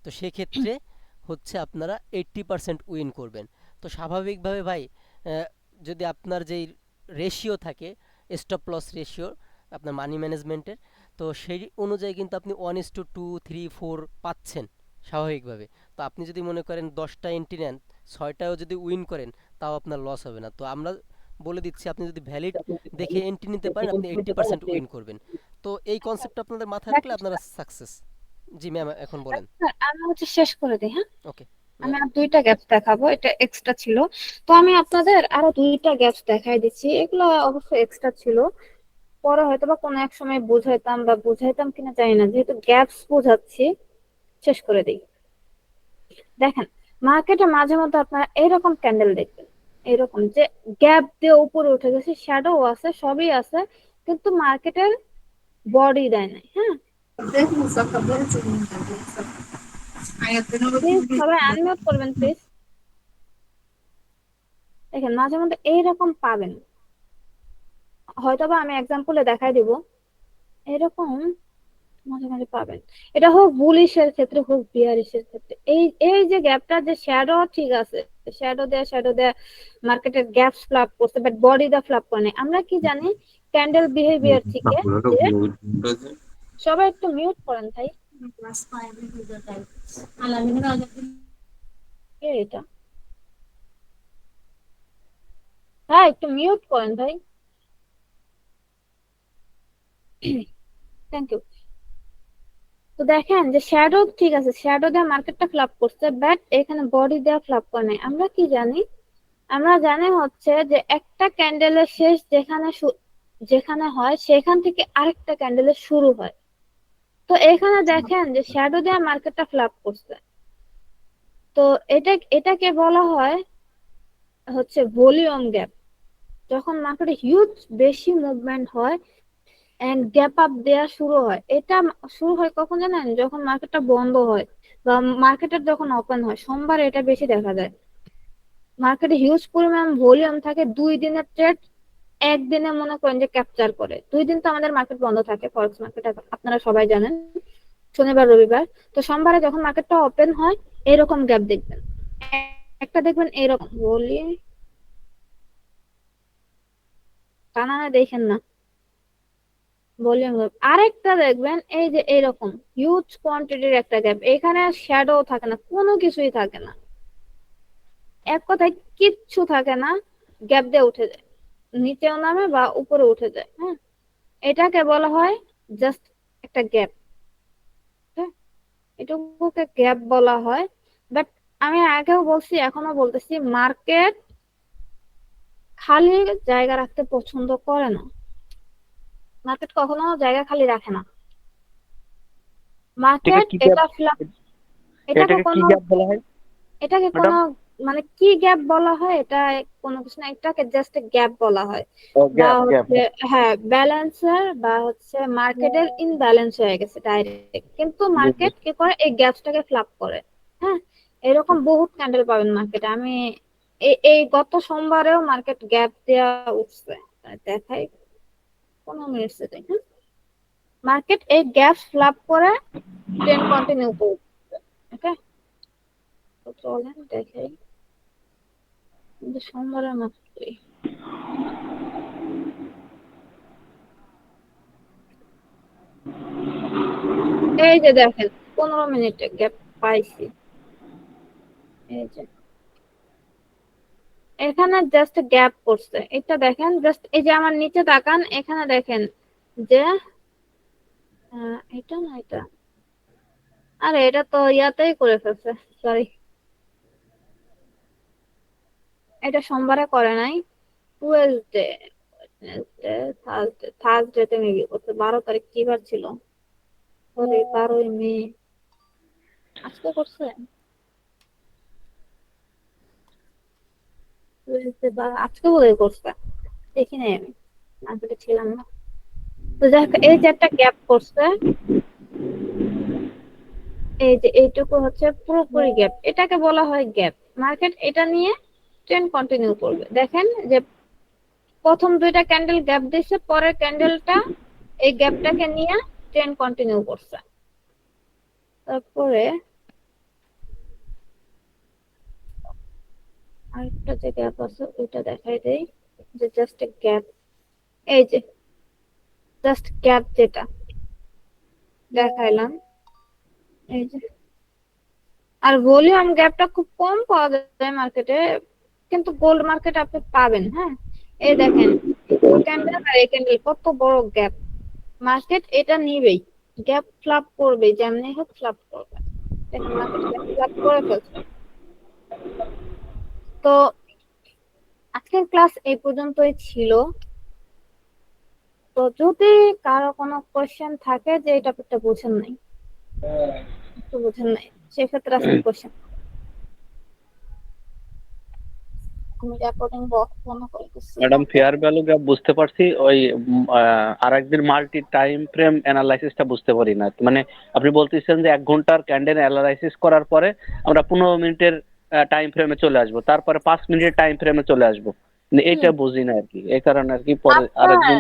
তো সেক্ষেত্রে হচ্ছে আপনারা 80% উইন করবেন। তো স্বাভাবিকভাবে ভাই, আহ, যদি আপনার যেই রেশিও থাকে, স্টপ লস রেশিও আপনার মানি ম্যানেজমেন্টের, তো সেই অনুযায়ী কিন্তু আপনি 1:2, 3, 4 পাচ্ছেন স্বাভাবিকভাবে। তো আপনি যদি মনে করেন 10টা এন্ট্রি নেন, 6টাও যদি উইন করেন, তাও আপনার লস হবে না। তো আমরা বলে দিচ্ছি, আপনি যদি ভ্যালিড দেখে এন্ট্রি নিতে পারেন, আপনি 80% উইন করবেন। তো এই কনসেপ্টটা আপনাদের মাথায় রাখলে দেখেন আপনারা সাকসেস। জি ম্যাম, এখন বলেন। স্যার, আমি হচ্ছে শেষ করে দিই, হ্যাঁ। ওকে। আমি আর দুইটা গ্যাপস দেখাবো, এটা এক্সট্রা ছিল। তো আমি আপনাদের আরো দুইটা গ্যাপস দেখাই দিচ্ছি, এগুলো অবশ্য এক্সট্রা ছিল। পরে হয়তো বা কোনো এক সময় বুঝাইতাম বা বুঝাইতাম কিনা জানি না, যেহেতু গ্যাপস বোঝাচ্ছি, শেষ করে দিই। দেখেন, মার্কেটে মাঝে মধ্যে আপনারা এইরকম ক্যান্ডেল দেখবেন, এরকম যে গ্যাপ দিয়ে উপরে উঠে গেছে, শ্যাডো আছে, সবই আছে, কিন্তু মার্কেটের বডি দেয় নাই, হ্যাঁ। প্লিজ সবাই আনমিউট করবেন প্লিজ। দেখেন, মাঝে মধ্যে এইরকম পাবেন, হয়তোবা আমি এক্সাম্পলে দেখাই দিব, এরকম মাঝে মাঝে পাবেন। এটা হোক বুলিশের ক্ষেত্রে হোক বিয়ারিশের ক্ষেত্রে, এই এই যে গ্যাপটা, যে শ্যাডো ঠিক আছে, শ্যাডো দেয়া মার্কেটের গ্যাপ ফ্লাপ করছে, বাট বডি দা ফ্লাপ করে নাই। আমরা কি জানি ক্যান্ডেল বিহেভিয়ার থেকে যে, সবাই একটু মিউট করেন ভাই। কে এটা? হ্যাঁ, একটু মিউট করেন ভাই। Thank you. তো দেখেন যে শ্যাডো ঠিক আছে, শ্যাডো দেওয়া মার্কেটটা ফ্লাপ করছে, বাট এখানে বডি দেওয়া ফ্লাপ করে নাই। আমরা কি জানি? আমরা জানি হচ্ছে যে একটা ক্যান্ডেলের শেষ যেখানে হয় সেখান থেকে আরেকটা ক্যান্ডেলের শুরু হয়। তো এখানে দেখেন যে শ্যাডো দেওয়া মার্কেটটা ফ্লাপ করছে। তো এটাকে বলা হয় হচ্ছে ভলিউম গ্যাপ। যখন মার্কেটে হিউজ বেশি মুভমেন্ট হয় এন্ড গ্যাপ আপ দেয়া শুরু হয়, এটা শুরু হয় কখন জানেন? যখন মার্কেটটা বন্ধ হয় বা মার্কেটের যখন ওপেন হয়, সোমবার এটা বেশি দেখা যায়। মার্কেটে হিউজ পরিমাণ ভলিউম থাকে, 2 দিনের ট্রেড একদিনে মনে করেন যে ক্যাপচার করে। 2 দিন তো আমাদের মার্কেট বন্ধ থাকে, ফরেক্স মার্কেট আপনারা সবাই জানেন, শনিবার রবিবার। তো সোমবারে যখন মার্কেটটা ওপেন হয় এরকম গ্যাপ দেখবেন, একটা দেখবেন এরকম বলি কানানে দেখেন না, ভলিউম গ্যাপ। আরেকটা দেখবেন এই যে এরকম হিউজ কোয়ান্টিটির একটা গ্যাপ, এখানে শ্যাডো থাকে না, কোনো কিছুই থাকে না, এক কথায় কিচ্ছু থাকে না, গ্যাপ দিয়ে উঠে যায়, নিচেও নামে বা উপরে উঠে যায়। হ্যাঁ, এটাকে বলা হয় জাস্ট একটা গ্যাপ। হ্যাঁ, এটুকুকে গ্যাপ বলা হয়। বাট আমি আগেও বলছি এখনো বলতেছি, মার্কেট খালি জায়গা রাখতে পছন্দ করে না, মার্কেট কখনো জায়গা খালি রাখে না। এটাকে মার্কেট কি গ্যাপ, এটাকে এটাকে কি কোনো গ্যাপ বলা হয় এটাকে ম্যাডাম? কোনো মানে কি গ্যাপ বলা হয়, এটা কোনো কিছু না, এটাকে জাস্ট গ্যাপ বলা হয়। ও বা গ্যাপ, গ্যাপ। হচ্ছে হ্যাঁ ব্যালেন্সার বা হচ্ছে মার্কেটের ইনব্যালেন্স হয়ে গেছে ডাইরেক্ট, কিন্তু মার্কেট কি করে এই গ্যাপটাকে ফ্লাপ করে। হ্যাঁ, এরকম বহুত ক্যান্ডেল পাবেন মার্কেটে। আমি এই গত সোমবারেও মার্কেট গ্যাপ দেওয়া উঠছে, দেখাই 15 মিনিট থেকে। হ্যাঁ, মার্কেট এই গ্যাপ ফ্লাপ করে ট্রেন্ড কন্টিনিউ করছে। ওকে, তো চলেন দেখাই, কিন্তু সোমবারের মাত্রই এই যে দেখেন 15 মিনিটে গ্যাপ পাইছি। এই যে এখানে জাস্ট গ্যাপ করছে, এটা দেখেন, জাস্ট এই যে আমার নিচে তাকান, এখানে দেখেন যে এটা না এটা, আরে এটা তো ইয়াতেই করে ফেলছে, সরি, এটা সোমবারে করে নাই, টুয়েসডে, থার্সডে তে মেবি করছে। 12 তারিখ কি বার ছিল? সরি, 12ই মে, আজকে করছে টুয়েসডে, বা আজকে বোধহয় করছে, দেখি নাই আমি, আজকে ছিলাম না। তো যাই হোক, এই যে একটা গ্যাপ করছে, এই যে এইটুকু হচ্ছে পুরোপুরি গ্যাপ, এটাকে বলা হয় গ্যাপ। মার্কেট এটা নিয়ে ট্রেন্ড কন্টিনিউ করবে। দেখেন যে প্রথম 2টা ক্যান্ডেল গ্যাপ দিচ্ছে, পরের ক্যান্ডেলটা এই গ্যাপটাকে নিয়ে ট্রেন্ড কন্টিনিউ করছে। তারপরে আরেকটা যে গ্যাপ আছে ওইটা দেখাই দেই, যে জাস্ট গ্যাপ, এই যে জাস্ট গ্যাপ যেটা দেখাইলাম, এই যে। আর ভলিউম গ্যাপটা খুব কম পাওয়া যায় মার্কেটে, কিন্তু গোল্ড মার্কেট আপনি পাবেন। হ্যাঁ, এই দেখেন ক্যান্ডেল আর এই ক্যান্ডেল কত বড় গ্যাপ, মার্কেট এটা নিবেই, গ্যাপ ফ্লাপ করবে, যেমনি হোক ফ্লাপ করবে। দেখেন মার্কেট গ্যাপ ফ্লাপ করে ফেলছে। তো আজকের ক্লাস এই পর্যন্তই ছিল। তো যদি কারো কোনো কোয়েশ্চেন থাকে যে এই টপিকটা বুঝেন নাই, একটু বুঝেন নাই, সেক্ষেত্রে আজকে কোয়েশ্চেন আমি রেকর্ডিং বক্স বন্ধ করে দিচ্ছি। Madam okay, fair value gap বুঝতে পারছি, ওই আরেকদিন মাল্টি টাইম ফ্রেম অ্যানালাইসিসটা বুঝতে পারি না। মানে আপনি বলতেছেন যে 1 ঘন্টার ক্যান্ডেল অ্যানালাইসিস করার পরে আমরা 15 মিনিটের টাইম ফ্রেমে চলে আসবো, তারপরে 5 মিনিটের টাইম ফ্রেমে চলে আসবো। মানে হুম, এইটা বুঝি না আর কি, এই কারণে আর কি পরে আপনার আরেকদিন।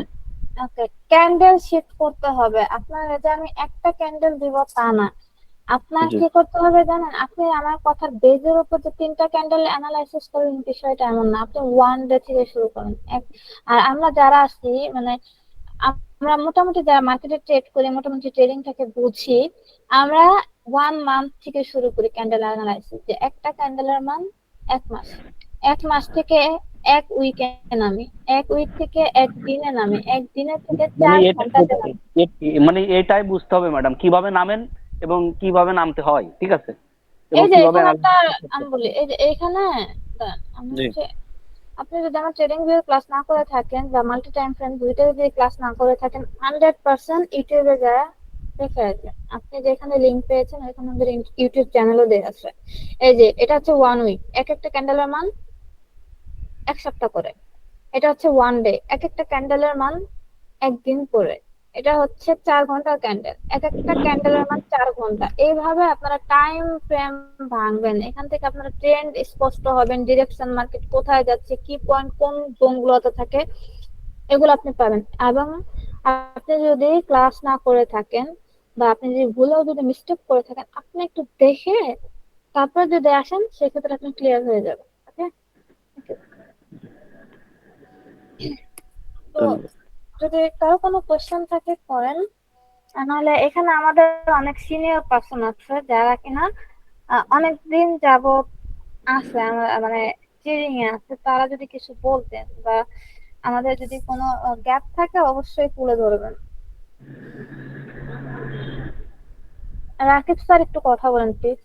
ওকে ক্যান্ডেল শিফট করতে হবে আপনার, যে আমি একটা ক্যান্ডেল দিব তা না। আপনার জি। কি করতে হবে জানেন? আপনি আমার কথার বেজের উপর যে 3টা ক্যান্ডেল অ্যানালাইসিস করেন, বিষয়টা এমন না। আপনি 1 ডে থেকে শুরু করেন। আর আমরা যারা আছি মানে আমরা মোটামুটি যারা মার্কেটে ট্রেড করি, মোটামুটি ট্রেডিংটাকে বুঝি, আমরা 1 মান্থ থেকে শুরু করি ক্যান্ডেল অ্যানালাইসিস, যে একটা ক্যান্ডেলের মান 1 মাস, 1 মাস থেকে এক উইকে নামি, এক উইক থেকে একদিনে নামি, একদিনের থেকে মানে 4 ঘন্টাতে নামি। মানে এটাই বুঝতে হবে ম্যাডাম, কিভাবে নামেন এবং কিভাবে নামতে হয়, ঠিক আছে, এবং এই যে কিভাবে এখানে একটা analysis করতে আমি হয়। বলি, এই যে এখানে দাঁড়ান, আমি জি। হচ্ছে আপনি যদি আমার ট্রেডিং ভিউ ক্লাস না করে থাকেন বা মাল্টি টাইম ফ্রেম দুইটা যদি ক্লাস না করে থাকেন, 100% ইউটিউবে যারা দেখে আসবেন। আপনি যেখানে লিঙ্ক পেয়েছেন ওইখানে আমাদের ইউটিউব চ্যানেলও দেওয়া আছে। এই যে এটা হচ্ছে 1 উইক, এক একটা ক্যান্ডেলের মান 1 সপ্তাহ করে। এটা হচ্ছে 1 ডে, এক একটা ক্যান্ডেলের মান একদিন করে। এটা হচ্ছে 4 ঘন্টার ক্যান্ডেল, এক একটা ক্যান্ডেলের মান 4 ঘন্টা। এইভাবে আপনারা টাইম ফ্রেম ভাঙবেন, এখান থেকে আপনারা ট্রেন্ড স্পষ্ট হবেন, ডিরেকশন মার্কেট কোথায় যাচ্ছে, কি পয়েন্ট কোন জোন গুলোতে থাকে, এগুলো আপনি পাবেন। এবং আপনি যদি ক্লাস না করে থাকেন বা আপনি যদি ভুলেও যদি মিস্টেক করে থাকেন, আপনি একটু দেখে তারপর যদি আসেন সেক্ষেত্রে আপনি ক্লিয়ার হয়ে যাবেন। ওকে, তো ধন্যবাদ। যদি কারো কোনো কোয়েশ্চেন থাকে করেন, আর নাহলে এখানে আমাদের অনেক সিনিয়র পার্সন আছে যারা কিনা অনেকদিন যাবত আছে, মানে ট্রেনিং এ আছে। তারা যদি কিছু বলতেন বা আমাদের যদি কোনো গ্যাপ থাকে অবশ্যই তুলে ধরবেন। রাকিব স্যার একটু কথা বলেন প্লিজ।